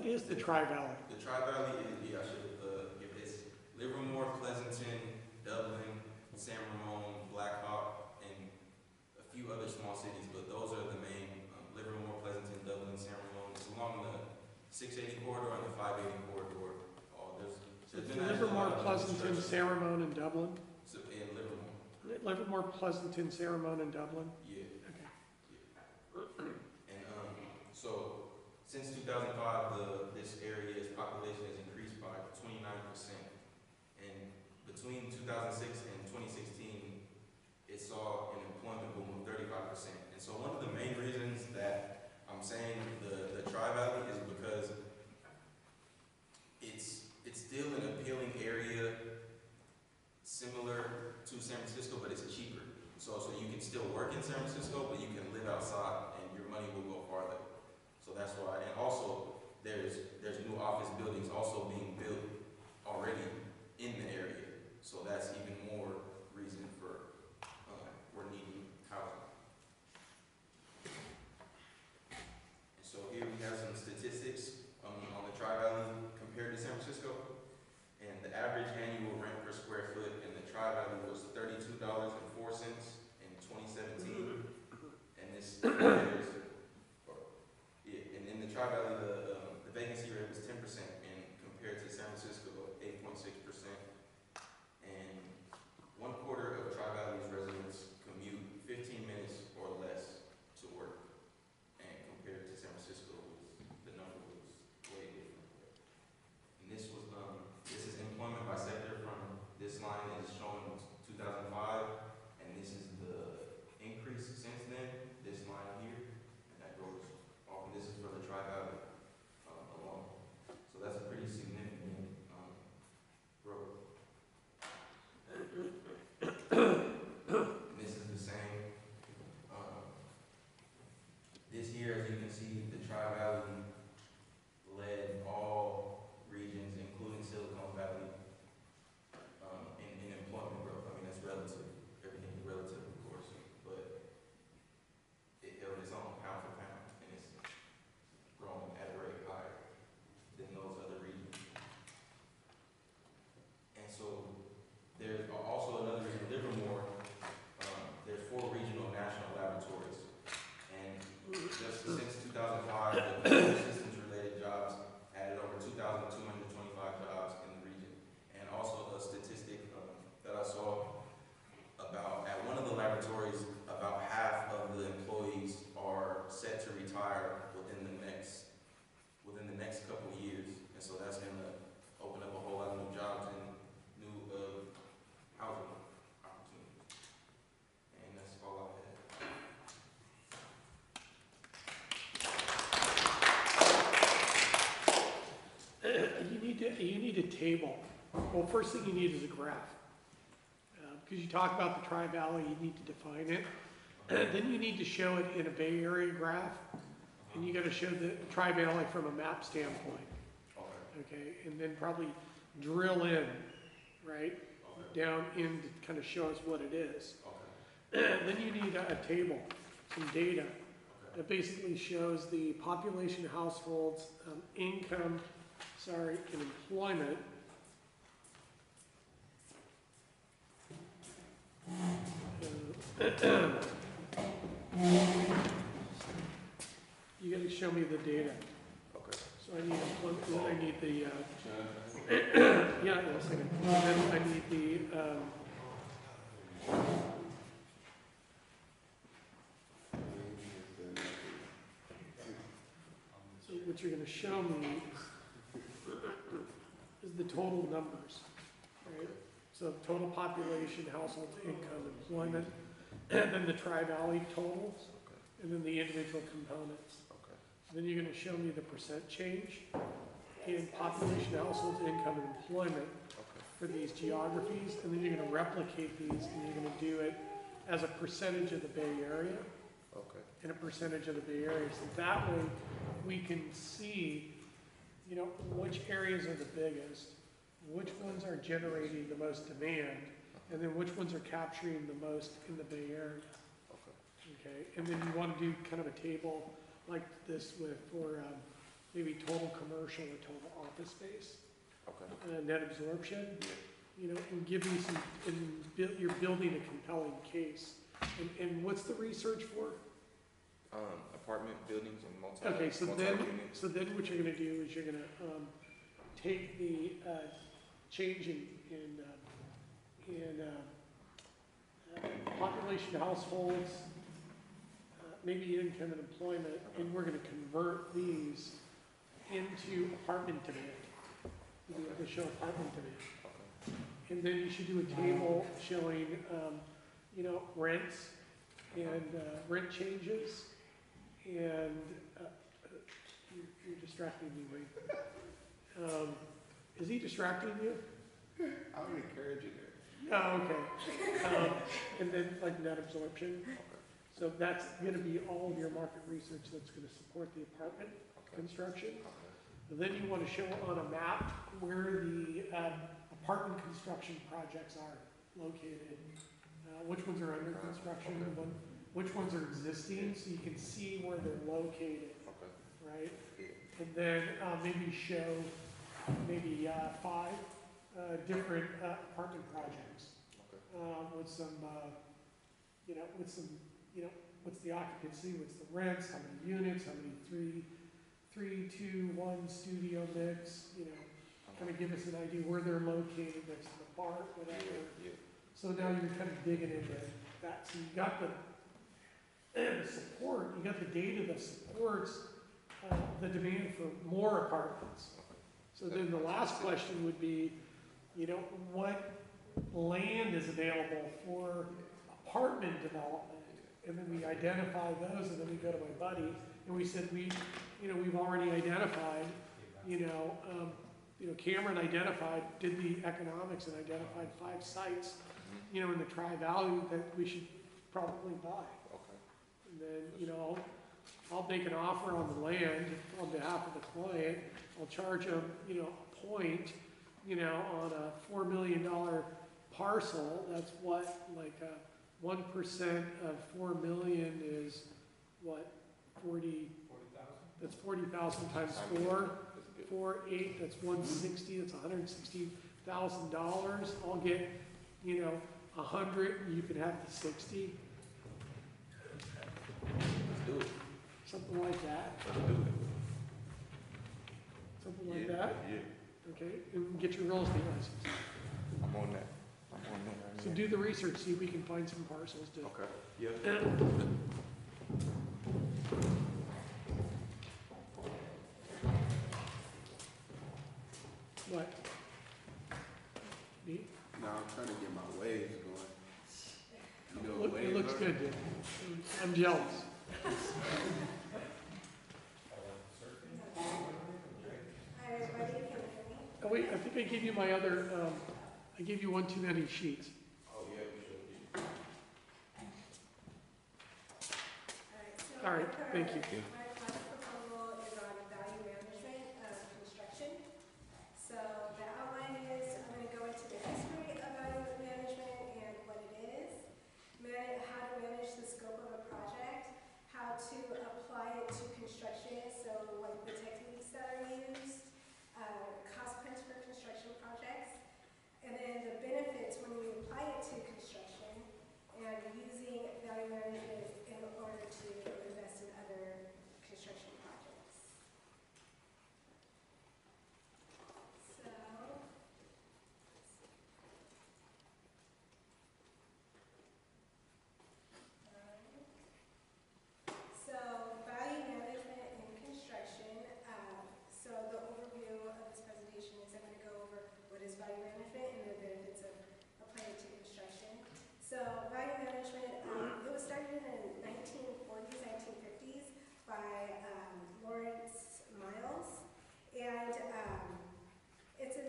is the Tri-Valley? The Tri-Valley is, I should give it's Livermore, Pleasanton, Dublin, San Ramon, Blackhawk, and a few other small cities, but those are the main, Livermore, Pleasanton, Dublin, San Ramon. It's along the 680 corridor and the 580 corridor. So it's Livermore, Pleasanton, San Ramon, and Dublin? So, in Livermore. Livermore, Pleasanton, San Ramon, and Dublin? Yeah. Okay. And so since 2005, this area's population has increased by 29%. And between 2006 and 2016, it saw an employment boom of 35%. And so one of the main reasons that I'm saying the Tri-Valley is because it's still an appealing area, similar to San Francisco, but it's cheaper. So you can still work in San Francisco, but you can live outside, and your money will go farther. So that's why. And also, there's new office buildings also being built already in the area. So that's even more reason for we're needing housing. And so here we have some statistics on the Tri-Valley compared to San Francisco. And the average annual rent per square foot in the Tri-Valley was $32.04 in 2017. And this compares, and in the Tri-Valley, the vacancy rate was 10%, and compared to San Francisco, 8.6%. And 1/4 of Tri-Valley's residents commute 15 minutes or less to work. And compared to San Francisco, the number was way different. And this is employment by sector. From this line is showing 2005, and this is the increase since then. This line here, and that goes off. And this is for the Tri-Valley alone. So that's a pretty significant growth. And this is the same. This year, as you can see, the Tri-Valley led all regions, including Silicon Valley, in employment growth. I mean, that's relative. Everything is relative, of course, but it held its own pound for pound, and it's growing at a rate higher than those other regions. And so there's also another region, Livermore. There's 4 regional national laboratories, and just since 2005, the systems-related jobs added over 2,225 jobs in the region. And also a statistic that I saw about at one of the laboratories, about half of the employees are set to retire within the next couple of years. And so that's going to open up a whole lot of new jobs and new housing opportunities. And that's all I had. You need a table. Well, first thing you need is a graph. Because you talk about the Tri-Valley, you need to define it. Then you need to show it in a Bay Area graph, and you got to show the Tri-Valley from a map standpoint. Okay, and then probably drill in, right, down in to kind of show us what it is. Then you need a table, some data that basically shows the population of households, income, and employment. You got to show me the data. Okay. So I need employment, then I need the, yeah, one second. And then I need the, so what you're going to show me is the total numbers, right? So total population, household income, employment, and then the Tri-Valley totals, and then the individual components. Then you're going to show me the percent change in population, household income, and employment for these geographies, and then you're going to replicate these, and you're going to do it as a percentage of the Bay Area, and a percentage of the Bay Area. So that way, we can see, you know, which areas are the biggest, which ones are generating the most demand, and then which ones are capturing the most in the Bay Area. Okay, and then you want to do kind of a table like this for maybe total commercial or total office space, Okay. net absorption, Yeah. you know, and give me some, and you're building a compelling case. And what's the research for? Apartment buildings and Okay, so multi-units. then what you're gonna do is you're gonna, take the, change in population of households, maybe income and employment, and we're gonna convert these into apartment demand. You'll be able to show apartment demand. Okay. And then you should do a table showing, you know, rents and, rent changes. And, you're distracting me, Wayne. Is he distracting you? I would encourage you there. Oh, okay. And then like net absorption. So that's gonna be all of your market research that's gonna support the apartment construction. And then you wanna show on a map where the, apartment construction projects are located. Which ones are under construction, which ones are existing, so you can see where they're located, Okay. right? Yeah. And then, maybe show, maybe, 5, different, apartment projects. Okay. With some, you know, what's the occupancy, what's the rents, how many units, how many 3, 2, 1 studio mix, you know, kind of give us an idea where they're located next to the park, whatever. Yeah. So now you're kind of digging into that. So you got the support, you got the data that supports the demand for more apartments. So then the last question would be, you know, what land is available for apartment development? And then we identify those, and then we go to my buddy, and we said, we've already identified, Cameron identified, did the economics and identified 5 sites, you know, in the Tri-Valley that we should probably buy. Okay. And then, I'll make an offer on the land on behalf of the client. I'll charge them, a point, on a $4 million parcel. That's what, like, 1% of 4 million is what, 40? 40,000. That's 40,000 times 4. 4, 8, that's 160, that's $160,000. I'll get, 100, you can have the 60. Let's do it. Something like that. Let's do it. Something like that. Yeah. Okay, and get your real estate license. I'm on that. Right So now. do the research, see if we can find some parcels to. Okay. Yeah. What? Me? No, I'm trying to get my waves going. You know what It waves looks are? good, dude. I'm jealous. Hi, everybody, can you hear me? Oh wait, I think I gave you my other, I gave you one too many sheets. Oh, yeah, we should. All right, thank you. My project proposal is on value management of construction. So the outline is, I'm going to go into the history of value management and what it is, how to manage the scope of a project, how to apply it to construction, so what the techniques that are used, cost prints for construction projects, and then the benefits when you apply it to construction, and using value management in order to invest in other construction projects. So, value management in construction. So the overview of this presentation is I'm going to go over what is value management and the benefits of applying it to construction. So value management, it was started in the 1940s, 1950s by Lawrence Miles, and it's a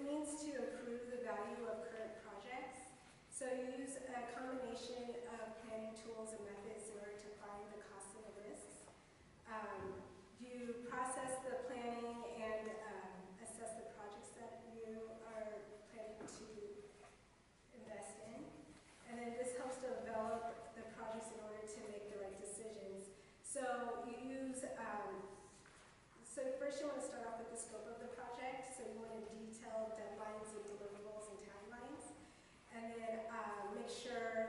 means to improve the value of current projects. So you use a combination of planning tools and methods in order to find the costs and the risks. You process the planning and assess the projects that you are planning to invest in. And then this helps develop the projects in order to make the right decisions. So you use first you want to start off with the scope of the project, so you want to detail deadlines and deliverables and timelines, and then make sure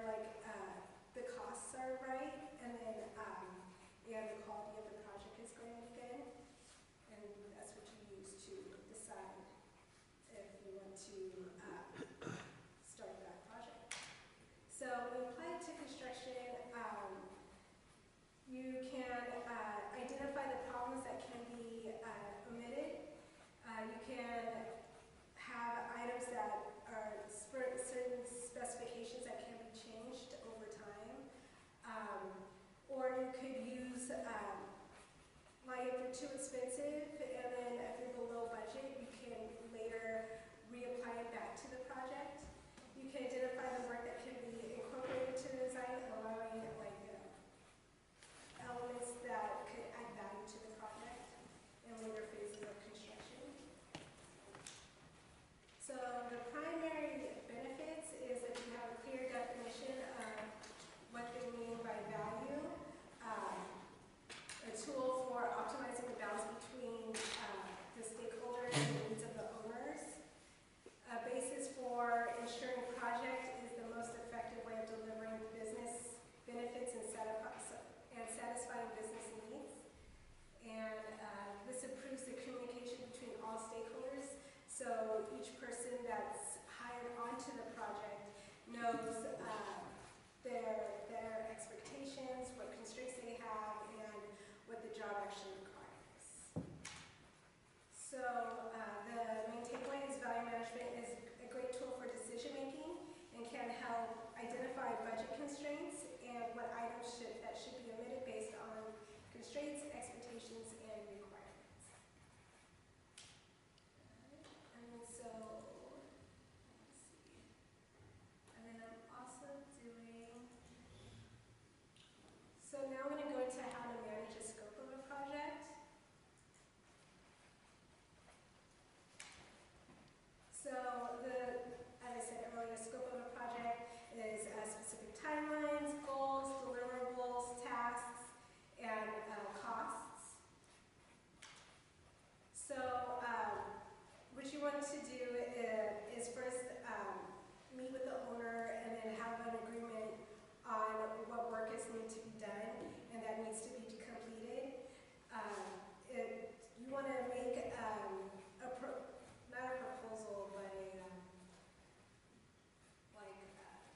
the costs are right, and then the quality of the project is going to be good, and that's what you use to decide if you want to start that project. So when you apply it to construction, you can identify the problems that can be omitted. You can have items that are certain specifications that can be changed over time. Or you could use, if you're too expensive and then if you're below budget, you can later reapply it back to the project. You can identify the work that can be incorporated to the design, allowing elements that could add value to the project in later phases of construction. So the primary benefits is that you have a clear definition of what they mean by value, a tool for optimizing the balance between the stakeholders and the needs of the owners, a basis for ensuring project is the most effective way of delivering business benefits and satisfying business needs. And this improves the communication between all stakeholders, so each person that's hired onto the project knows their expectations, what constraints they have, and what the job actually requires. So the main takeaway is value management is a great tool for decision making and can help identify budget constraints and what items that should be omitted based on constraints, expectations, and requirements. And so, let's see. And then I'm also doing, so now I'm going to go into how to manage a scope of a project. So as I said earlier, scope of a project is specific timelines, goals, deliverables, tasks, and costs. So what you want to do is first meet with the owner and then have an agreement on what work is needed to be done and that needs to be completed. You want to make not a proposal, but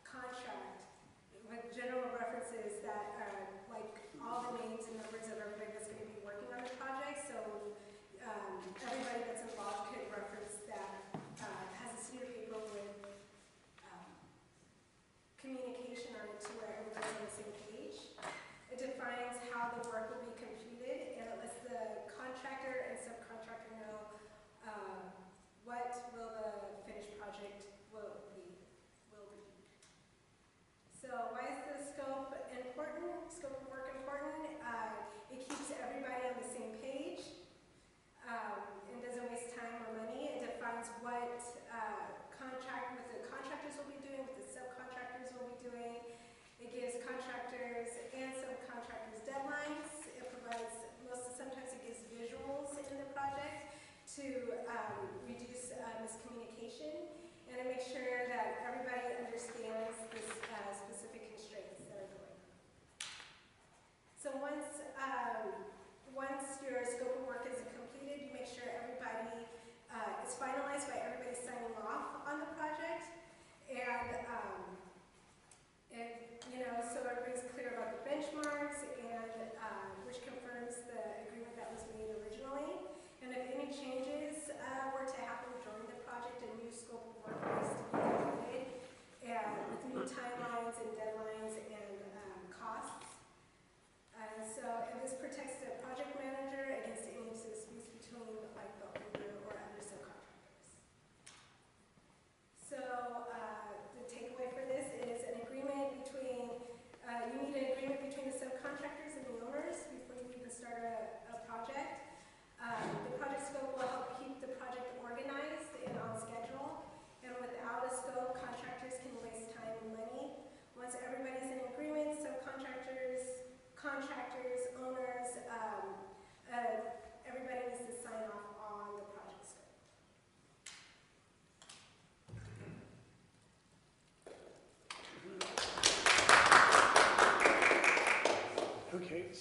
contract with general references that are all the names and numbers of everybody that's going to be working on the project. So everybody that's involved could reference that, has a sheet of paper with communication on it to where everybody's on the same page. It defines how the work will be completed, and it lets the contractor and subcontractor know what will the finished project will be. So why is the scope important? Scope of work important? It keeps everybody on the same page and doesn't waste time or money. It defines what the contractors will be doing, what the subcontractors will be doing. It gives contractors and subcontractors deadlines. It provides, sometimes it gives visuals in the project to reduce miscommunication, and to make sure that everybody understands the specific constraints that are going on. So once your scope of work is completed, you make sure everybody is finalized by everybody signing off on the project, and so everybody's clear about the benchmarks and which confirms the agreement that was made originally. And if any changes were to happen during the project, a new scope of work needs to be completed, and with new timelines and deadlines and costs. And this protects the project manager against any disputes between the owner or other subcontractors. So the takeaway for this is an agreement between, you need an agreement between the subcontractors and the owners before you even start a project. The project scope will help keep the project organized and on schedule. And without a scope, contractors can waste time and money. Once everybody's in agreement, subcontractors, contractors, owners,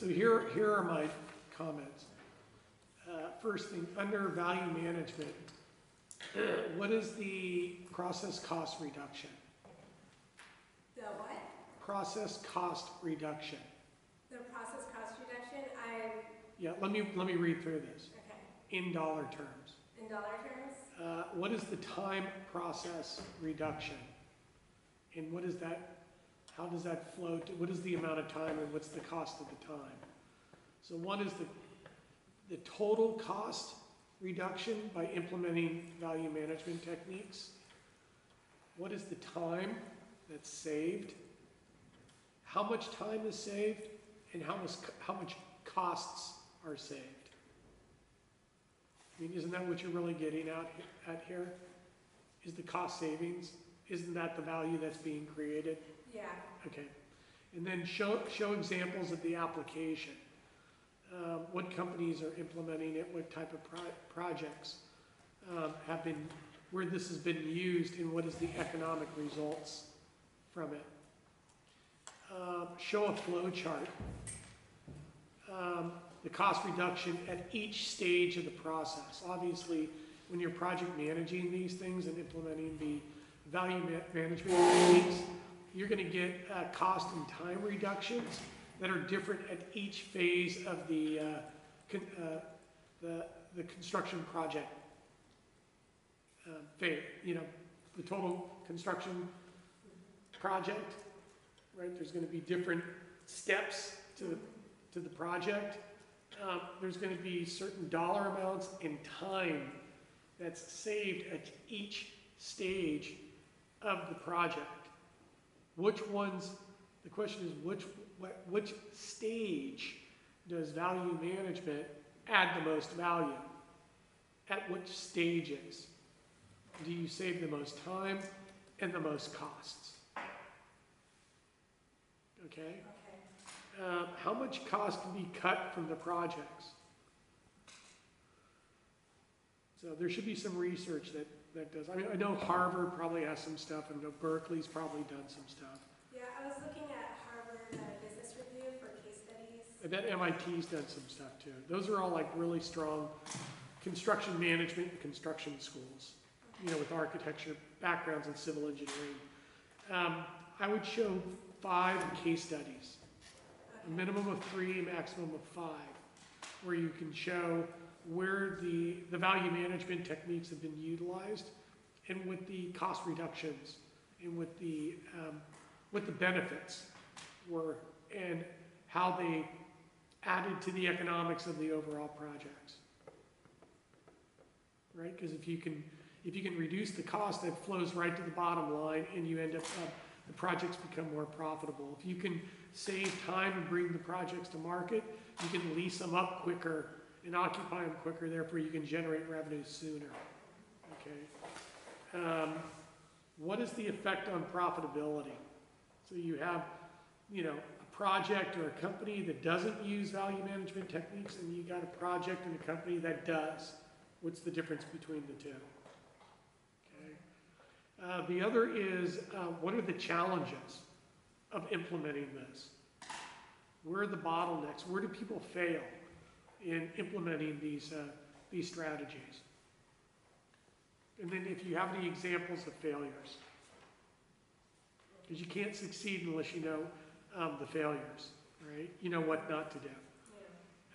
so here are my comments. First thing, under value management, what is the process cost reduction? The what? Process cost reduction. The process cost reduction, Yeah, let me read through this. okay, In dollar terms. in dollar terms? What is the time process reduction? And what is that, how does that flow to, what is the amount of time and what's the cost of the time? So one is the total cost reduction by implementing value management techniques. What is the time that's saved? How much time is saved and how much costs are saved? I mean, isn't that what you're really getting at here? Is the cost savings? Isn't that the value that's being created? Yeah. Okay. And then show examples of the application. What companies are implementing it, what type of projects have been, where this has been used, and what is the economic results from it. Show a flow chart. The cost reduction at each stage of the process. Obviously, when you're project managing these things and implementing the value management techniques, you're going to get cost and time reductions that are different at each phase of the construction project phase. You know, the total construction project, right? There's going to be different steps to the project. There's going to be certain dollar amounts and time that's saved at each stage of the project. Which ones, the question is which stage does value management add the most value? At which stages do you save the most time and the most costs? Okay? How much cost can be cut from the projects? So there should be some research that does. I mean, I know Harvard probably has some stuff, and I know Berkeley's probably done some stuff. Yeah, I was looking at Harvard Business Review for case studies. I bet MIT's done some stuff too. Those are all like really strong construction management and construction schools, you know, with architecture backgrounds and civil engineering. I would show 5 case studies, a minimum of 3, maximum of 5, where you can show where the value management techniques have been utilized and with the cost reductions and with the benefits were and how they added to the economics of the overall projects. Right? Because if you can reduce the cost, that flows right to the bottom line and you end up, the projects become more profitable. If you can save time and bring the projects to market, you can lease them up quicker and occupy them quicker, therefore you can generate revenue sooner. Okay. What is the effect on profitability? So you have, you know, a project or a company that doesn't use value management techniques, and you got a project and a company that does. What's the difference between the two? Okay. The other is, what are the challenges of implementing this? Where are the bottlenecks? Where do people fail in implementing these strategies? And then if you have any examples of failures. Because you can't succeed unless you know the failures, right? You know what not to do.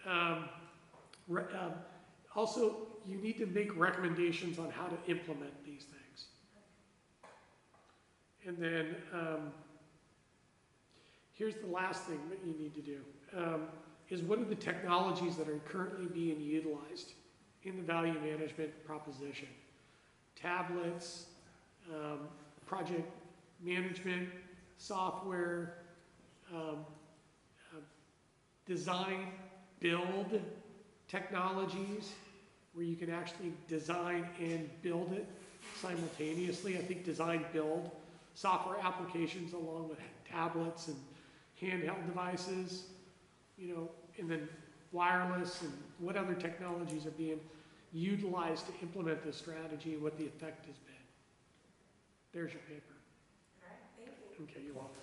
Yeah. Also, you need to make recommendations on how to implement these things. And then here's the last thing that you need to do. Is what are the technologies that are currently being utilized in the value management proposition? Tablets, project management, software, design, build technologies, where you can actually design and build it simultaneously. I think design, build, software applications along with tablets and handheld devices, you know, and then wireless, and what other technologies are being utilized to implement this strategy, and what the effect has been. There's your paper. All right, thank you. Okay, you're welcome.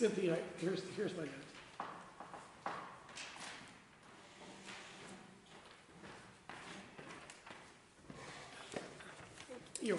Cynthia, here's my notes. You're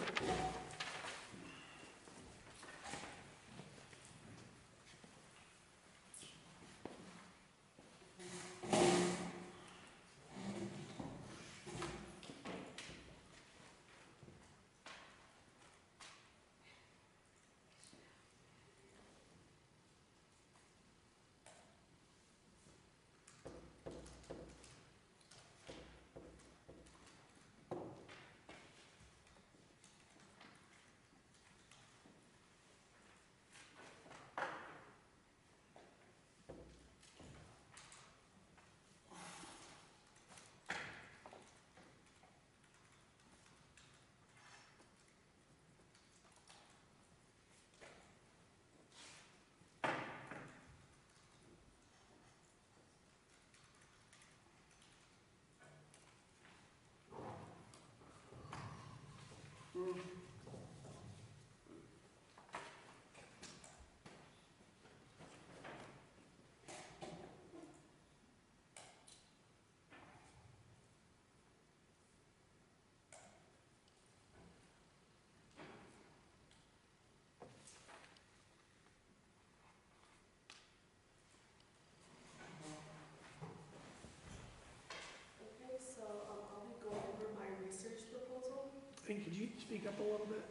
I'll be going over my research proposal. Could you speak up a little bit?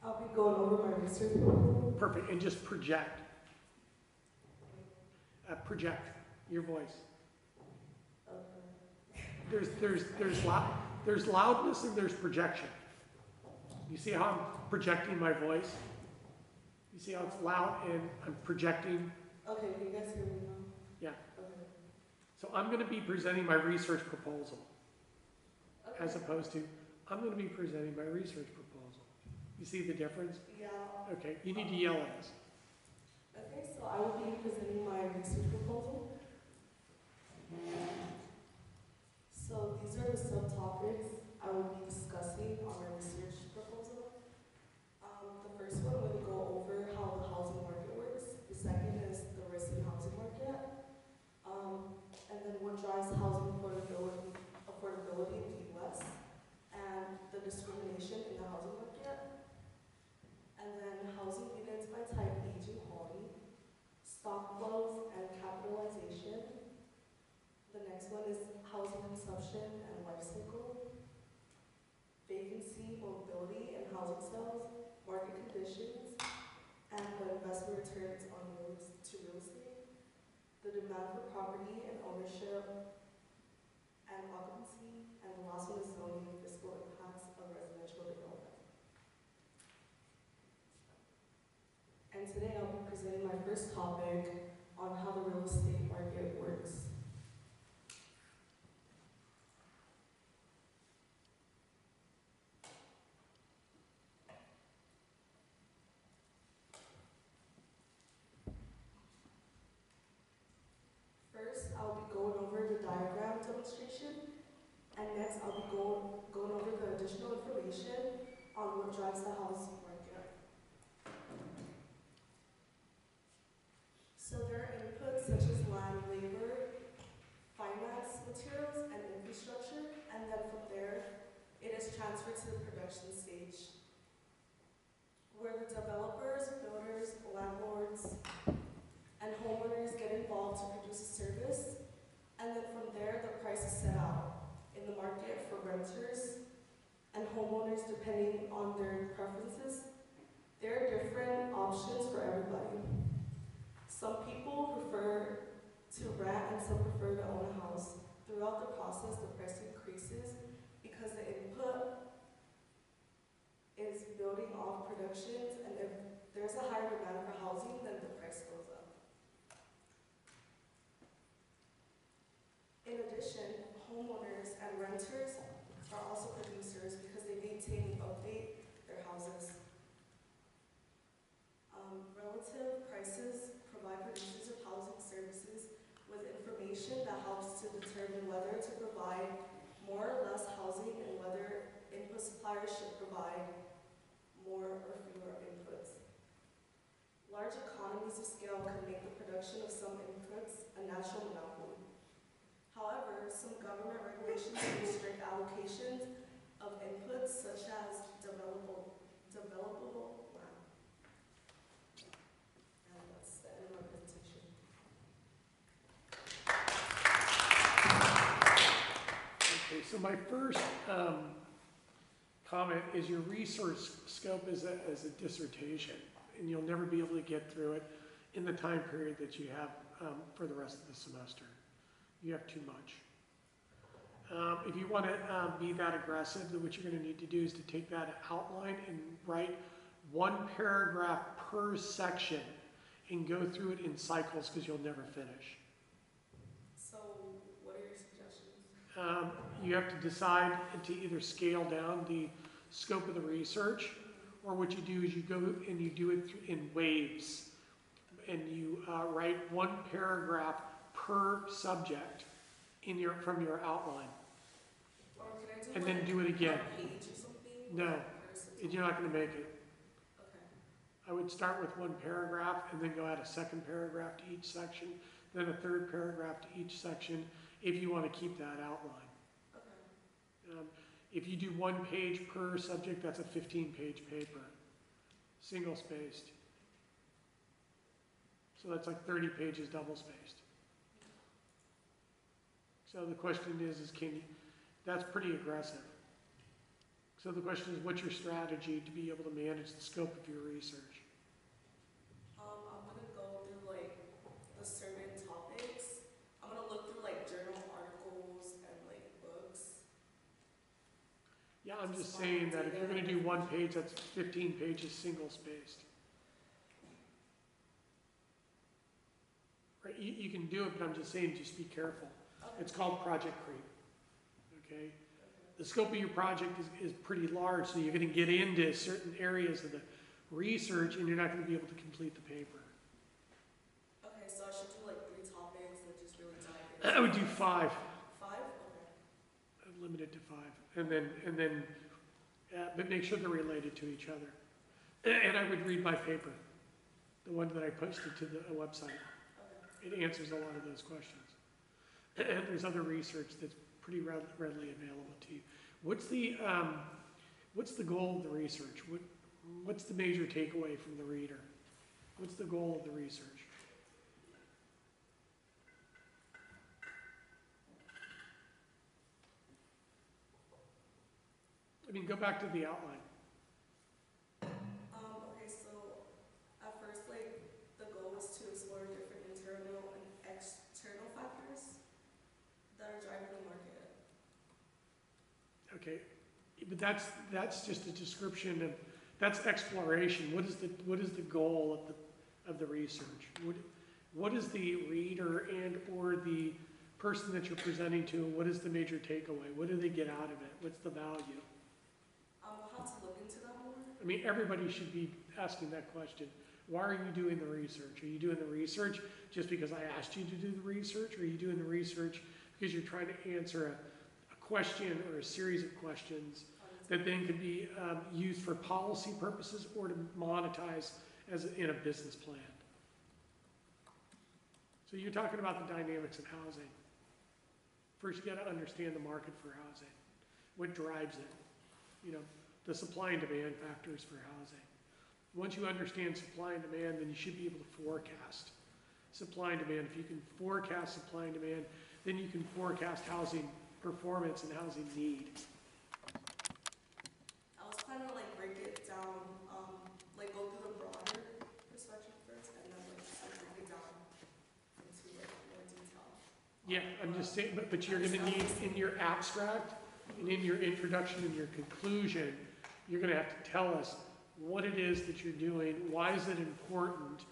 I'll be going over my research proposal. Perfect, and just project. Project your voice. Okay. There's loudness and there's projection. You see how I'm projecting my voice? You see how it's loud and I'm projecting? Okay, can you guys hear me now? Yeah. Okay. So I'm going to be presenting my research proposal, Okay. as opposed to I'm going to be presenting my research proposal. You see the difference? Yeah. Okay, you need to yell at us. Okay, so I will be presenting my research proposal. So these are the subtopics I will be discussing on my research proposal. The first one, we're going to go over how the housing market works. The second is the risk in housing market. And then what drives housing affordability in the U.S. and the discrimination in the housing market. And then housing units by type, aging, quality, stock flows and capitalization. The next one is housing consumption and life cycle, vacancy, mobility and housing sales, market conditions, and the investment returns on real estate, the demand for property and ownership and occupancy, and the last one is zoning and fiscal impacts of residential development. And today I'll be presenting my first topic on how the real estate market works. First, I'll be going over the diagram demonstration, and next I'll be going over the additional information on what drives the housing market. So there are inputs such as land, labor, finance, materials, and infrastructure, and then from there, it is transferred to the production stage, where the developers, builders, landlords, and homeowners get involved to produce a service, and then from there, the price is set out in the market for renters and homeowners depending on their preferences. There are different options for everybody. Some people prefer to rent and some prefer to own a house. Throughout the process, the price increases because the input is building off productions, and if there's a higher demand for housing, then the price goes up. In addition, homeowners and renters are also producers because they maintain and update their houses. Relative prices provide producers of housing services with information that helps to determine whether to provide more or less housing and whether input suppliers should provide more or fewer inputs. Large economies of scale can make the production of some inputs a natural monopoly. However, some government regulations restrict allocations of inputs such as developable land. And that's the end of my presentation. Okay, so my first comment is your resource scope is a dissertation, and you'll never be able to get through it in the time period that you have for the rest of the semester. You have too much. If you want to be that aggressive, then what you're going to need to do is to take that outline and write one paragraph per section and go through it in cycles, because you'll never finish. So, what are your suggestions? You have to decide to either scale down the scope of the research, or what you do is you go and you do it in waves, and you write one paragraph per subject from your outline. Or can I do And like then do it again. a page or something? No, Or you're not going to make it. okay. I would start with one paragraph and then go add a second paragraph to each section, then a third paragraph to each section, if you want to keep that outline. Okay. If you do 1 page per subject, that's a 15-page paper, single spaced. So that's like 30 pages double spaced. So the question is can you, that's pretty aggressive. So the question is, what's your strategy to be able to manage the scope of your research? I'm gonna go through like the certain topics. I'm gonna look through like journal articles and like books. Yeah, I'm just saying that if you're going to do 1 page, that's 15 pages single spaced. Right? You can do it, but I'm just saying, just be careful. Okay. It's called project creep. Okay? The scope of your project is pretty large, so you're going to get into certain areas of the research, and you're not going to be able to complete the paper. Okay, so I should do like 3 topics and just really dive in. I would do 5. 5? Okay. I'm limited to 5, and then, but make sure they're related to each other. And I would read my paper, the one that I posted to the website. Okay. It answers a lot of those questions. And there's other research that's pretty readily available to you. What's the goal of the research? What's the major takeaway from the reader? What's the goal of the research? I mean, go back to the outline. Okay, so at first, like, the goal was to explore different internal and external factors that are driving the market. Okay, but that's just a description of, that's exploration. What is the goal of the research? What is the reader and or the person that you're presenting to, what is the major takeaway? What do they get out of it? What's the value? We'll have to look into that more. I mean, everybody should be asking that question. Why are you doing the research? Are you doing the research just because I asked you to do the research? Or are you doing the research because you're trying to answer a question or a series of questions that then could be used for policy purposes or to monetize as in a business plan? So you're talking about the dynamics of housing. First, you got to understand the market for housing. What drives it? You know, the supply and demand factors for housing. Once you understand supply and demand, then you should be able to forecast supply and demand. If you can forecast supply and demand, then you can forecast housing performance and housing need. I was planning to like break it down, like go through the broader perspective first, and then like break it down into like more detail. Yeah, I'm just saying, but you're going to need in your abstract and in your introduction and your conclusion, you're going to have to tell us what it is that you're doing, why is it important,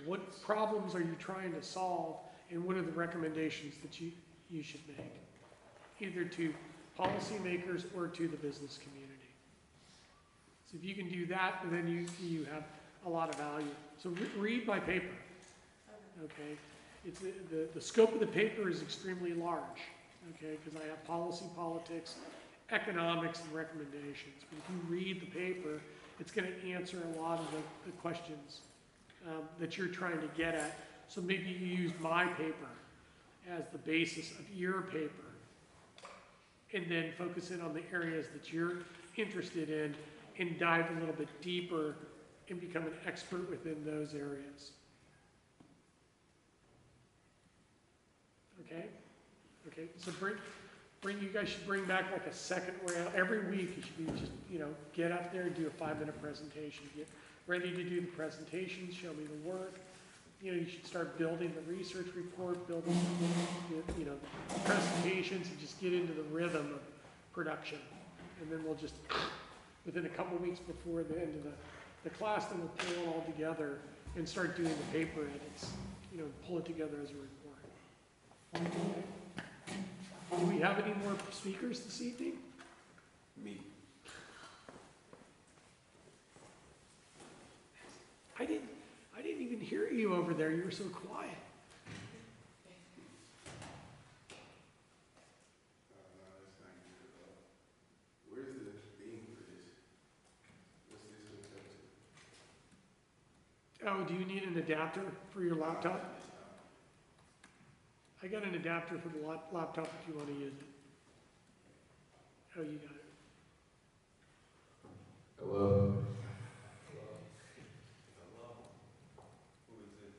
what problems are you trying to solve, and what are the recommendations that you should make, either to policymakers or to the business community. So if you can do that, then you have a lot of value. So read my paper, okay? It's the scope of the paper is extremely large, okay? Because I have policy, politics, economics, and recommendations. But if you read the paper, it's going to answer a lot of the questions that you're trying to get at. So maybe you use my paper as the basis of your paper, and then focus in on the areas that you're interested in and dive a little bit deeper and become an expert within those areas. Okay? Okay, so you guys should bring back like a second round. Every week you should be just, get up there and do a 5-minute presentation. Get ready to do the presentation, show me the work. You should start building the research report, building, the presentations, and just get into the rhythm of production. And then we'll just, within a couple weeks before the end of the class, then we'll pull it all together and start doing the paper edits, pull it together as a report. Okay. Do we have any more speakers this evening? Me. I didn't even hear you over there. You were so quiet. No, that's not good. Where's the thing for this? What's this hooked up to? Oh, do you need an adapter for your laptop? I got an adapter for the laptop if you want to use it. Oh, you got it. Hello? Who is it?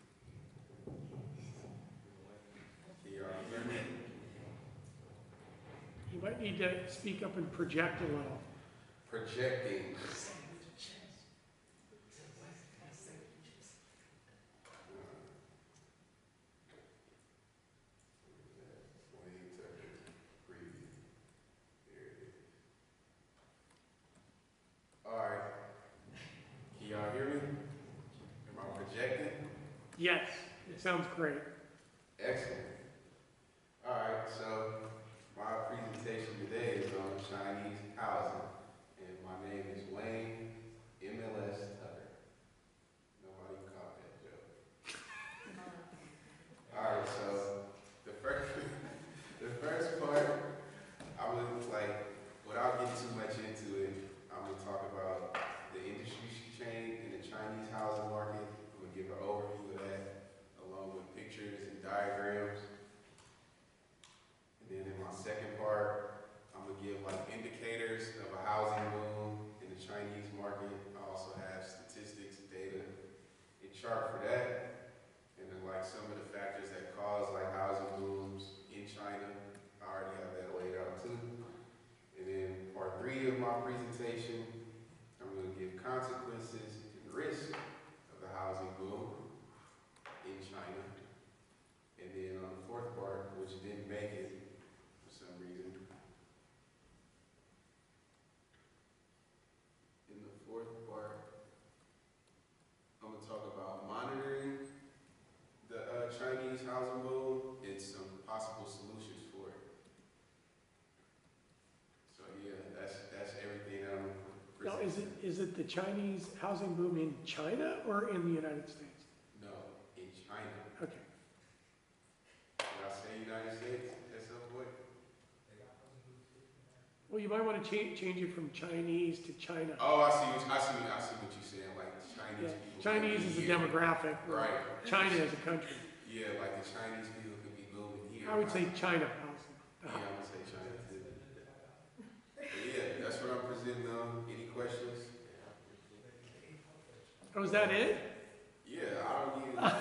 Can y'all hear me? You might need to speak up and project a little. Projecting. Alright. Can y'all hear me? Am I projecting? Yes, it sounds great. Excellent. Alright, so my presentation today is on Chinese housing. And my name is Wayne MLS Tucker. Nobody caught that joke. Alright, so the first part, I'm gonna without getting too much into it, I'm gonna talk about the industry chain in the Chinese housing market. I'm gonna give an overview of that, along with pictures and diagrams. And then in my second part, I'm gonna give indicators of a housing boom in the Chinese market. I also have statistics, data, and chart for that. And then some of the factors that cause housing booms in China. I already have that laid out too. And then part 3 of my presentation, I'm going to give consequences and risks of the housing boom in China. And then on the fourth part, which didn't make it for some reason, in the fourth part, I'm going to talk about monitoring the Chinese housing boom and some possible solutions for it. So yeah, that's everything that I'm Now, presenting. is it the Chinese housing boom in China or in the United States? No, in China. Okay. Did I say United States at some point? Well, you might want to change it from Chinese to China. Oh, I see what you're saying. Chinese Yeah. people. Chinese is a here. demographic. Right. China is a country. Yeah, the Chinese people could be booming here. I would say China housing. Yeah, I'm gonna say China too. But yeah, that's what I'm presenting on. Any questions? Oh, is that it? Yeah, I don't need. Well,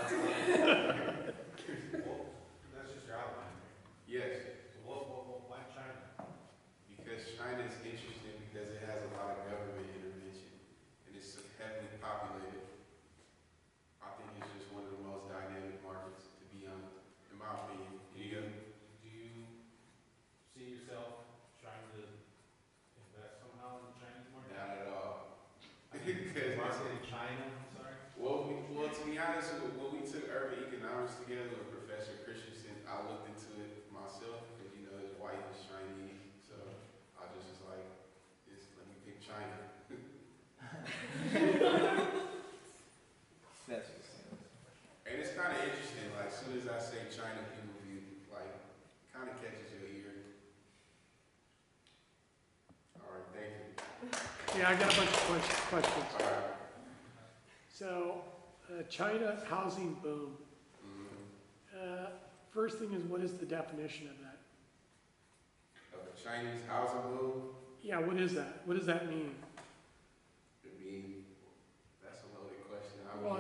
that's just your outline. Yes. Why China? Because China is interesting because it has a lot of government intervention and it's heavily populated. I think it's just one of the most dynamic markets, to be honest, in my opinion. Do you see yourself trying to invest somehow in the Chinese market? Not at all. Because market in China, I'm sorry? Well, to be honest, when we took urban economics together with Professor Christensen, I looked into it myself because his wife is Chinese, so I just was like, let me pick China. That's just saying. And it's kind of interesting, as soon as I say China, people kind of catches your ear. All right, thank you. Yeah, I got a bunch of questions. All right. So, China housing boom. Mm-hmm. First thing is, what is the definition of that? Of the Chinese housing boom, Yeah, what is that? What does that mean? that's a loaded question. Well,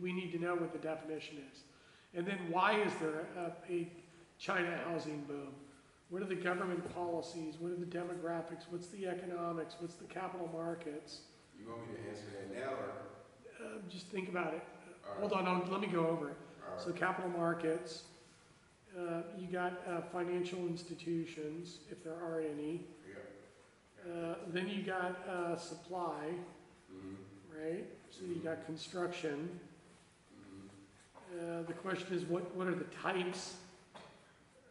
we need to know what the definition is. And then why is there a China housing boom? What are the government policies? What are the demographics? What's the economics? What's the capital markets? You want me to answer that now, or? Just think about it. All right. Hold on, let me go over it. All right. So capital markets, you got financial institutions, if there are any. Yeah. Then you got supply, Mm-hmm. right? So you got construction. Mm-hmm. The question is, what are the types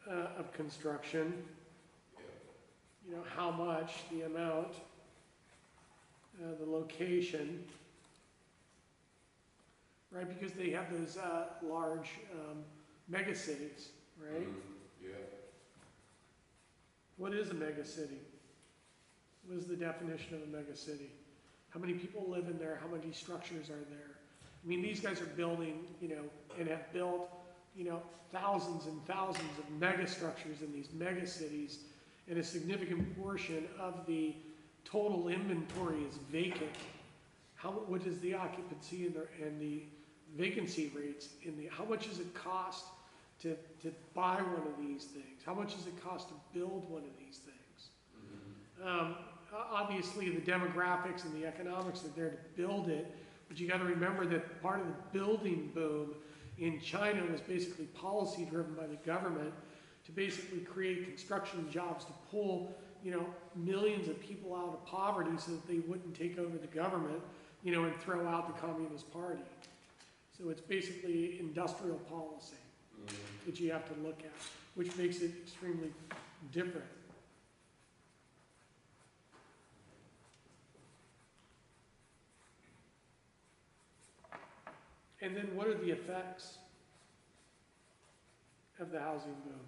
of construction? Yeah. You know, how much, the amount, the location, right? Because they have those large mega cities, right? Mm-hmm. Yeah. What is a mega city? What is the definition of a mega city? How many people live in there? How many structures are there? I mean, these guys are building, you know, and have built, you know, thousands and thousands of mega structures in these mega cities, and a significant portion of the total inventory is vacant. What is the occupancy and the vacancy rates how much does it cost to buy one of these things? How much does it cost to build one of these things? Mm-hmm. Obviously, the demographics and the economics are there to build it, but you got to remember that part of the building boom in China was basically policy driven by the government to basically create construction jobs to pull, you know, millions of people out of poverty so that they wouldn't take over the government, you know, and throw out the Communist Party. So it's basically industrial policy that you have to look at, which makes it extremely different. And then what are the effects of the housing boom?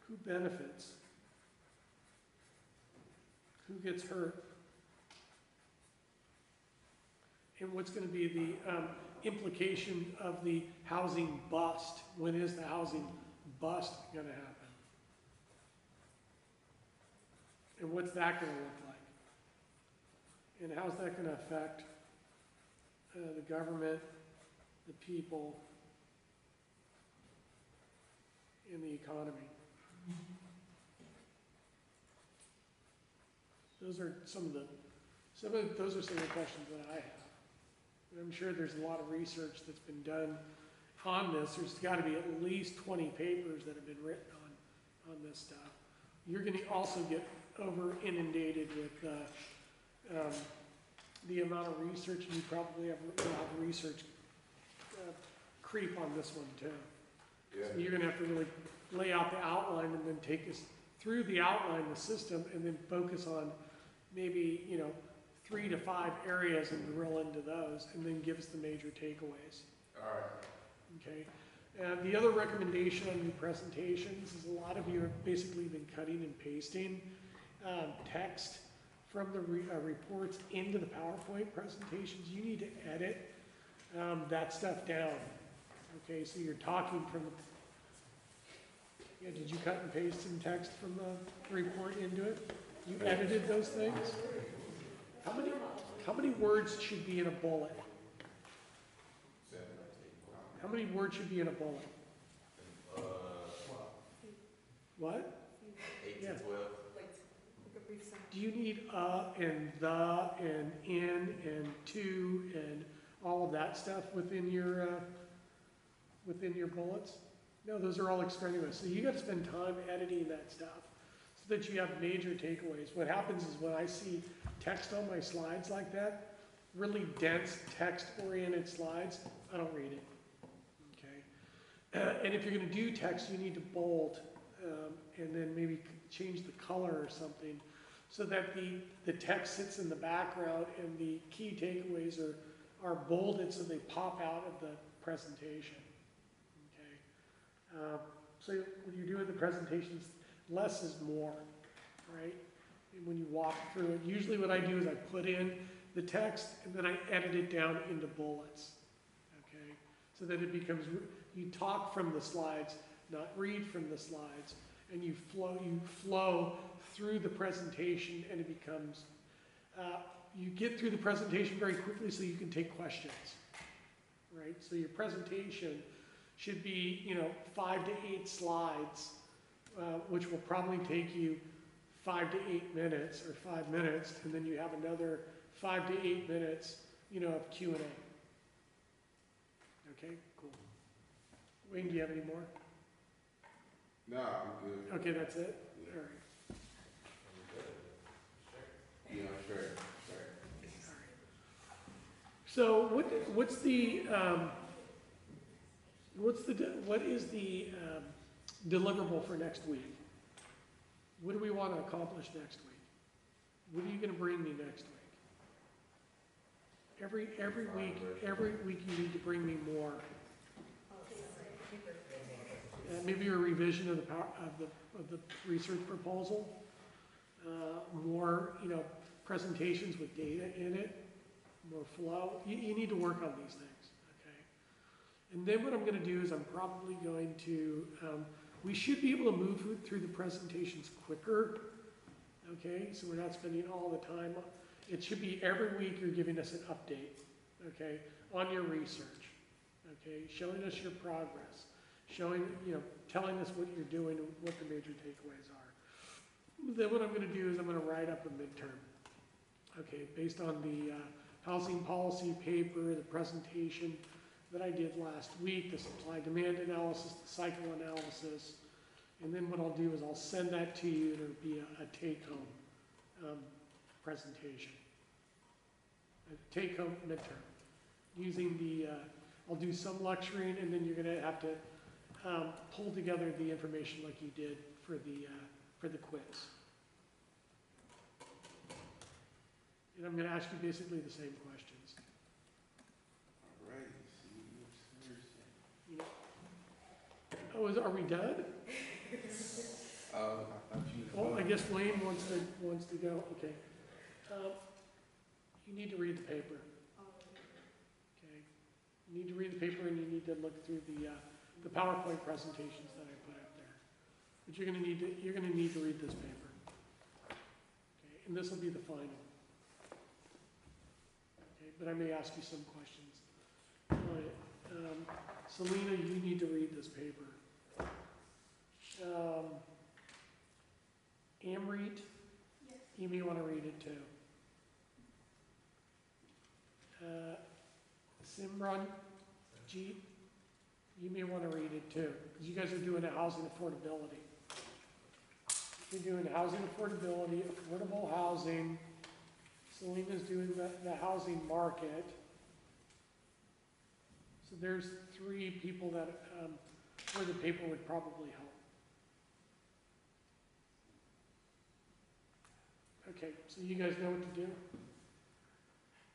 Who benefits? Who gets hurt? And what's going to be the implication of the housing bust? When is the housing bust going to happen? And what's that going to look like? And how's that going to affect the government, the people, and the economy? Those are some of the questions that I have. And I'm sure there's a lot of research that's been done on this. There's got to be at least 20 papers that have been written on this stuff. You're going to also get over inundated with the amount of research, and you probably have a lot of research creep on this one too. Yeah. So you're going to have to really lay out the outline and then take us through the outline, the system, and then focus on maybe, you know, 3 to 5 areas and drill into those, and then give us the major takeaways. All right. Okay. The other recommendation on your presentations is a lot of you have basically been cutting and pasting text from the reports into the PowerPoint presentations. You need to edit that stuff down. Okay, so you're talking from the, yeah, did you cut and paste some text from the report into it? You edited those things? How many words should be in a bullet? How many words should be in a bullet? What? 8 Yeah. to 12. Do you need and the and in and to and all of that stuff within your bullets? No, those are all extraneous. So you got to spend time editing that stuff so that you have major takeaways. What happens is when I see text on my slides like that, really dense text-oriented slides, I don't read it. Okay. And if you're going to do text, you need to bold and then maybe change the color or something, so that the text sits in the background and the key takeaways are bolded so they pop out of the presentation. Okay. So when you're doing the presentations, less is more, right? when you walk through it. Usually what I do is I put in the text and then I edit it down into bullets, okay? So that it becomes, you talk from the slides, not read from the slides, and you flow through the presentation, and it becomes, you get through the presentation very quickly so you can take questions, right? So your presentation should be, 5 to 8 slides, which will probably take you 5 to 8 minutes or 5 minutes, and then you have another 5 to 8 minutes, of Q&A. Okay, cool. Wayne, do you have any more? No, I'm good. Okay, that's it? Yeah. All right. Yeah, sure. So what is the deliverable for next week? What do we want to accomplish next week? What are you going to bring me next week? Every week you need to bring me more. Maybe a revision of the research proposal, more presentations with data in it, more flow. You need to work on these things, okay? And then what I'm going to do is I'm probably going to, we should be able to move through the presentations quicker, okay? So we're not spending all the time. It should be every week you're giving us an update, okay, on your research, okay, showing us your progress, showing, telling us what you're doing and what the major takeaways are. Then what I'm going to do is I'm going to write up a midterm, okay, based on the housing policy paper, the presentation that I did last week, the supply-demand analysis, the cycle analysis, and then what I'll do is I'll send that to you and it'll be a take-home presentation, a take-home midterm, using the, I'll do some lecturing and then you're going to have to pull together the information like you did for the quiz. And I'm going to ask you basically the same questions. All right. See you next Thursday. Oh, are we done? I thought you. Well, I guess Wayne wants to go. Okay. You need to read the paper. Okay. You need to read the paper and you need to look through the PowerPoint presentations that I put up there. But you're going to need to read this paper. Okay. And this will be the final. Okay. But I may ask you some questions on it. Selena, you need to read this paper. Amrit, Yes. you may want to read it too. Simran, Jeet, you may want to read it too, because you guys are doing a housing affordability. You're doing housing affordability, affordable housing. Selena's doing the housing market. So there's 3 people that where the paper would probably help. Okay, so you guys know what to do?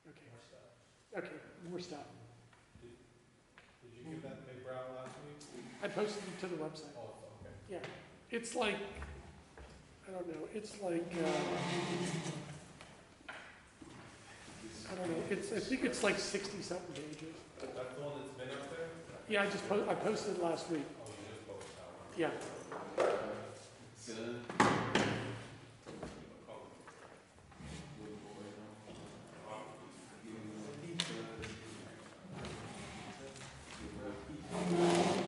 Okay. Okay, more stuff. Did you give that paper out last week? I posted it to the website. Oh, okay. Yeah, it's like, I don't know, it's like, I don't know, I think it's like 60-something pages. That's the one that's been up there? Yeah, I posted it last week. Oh, you just posted that one? Yeah.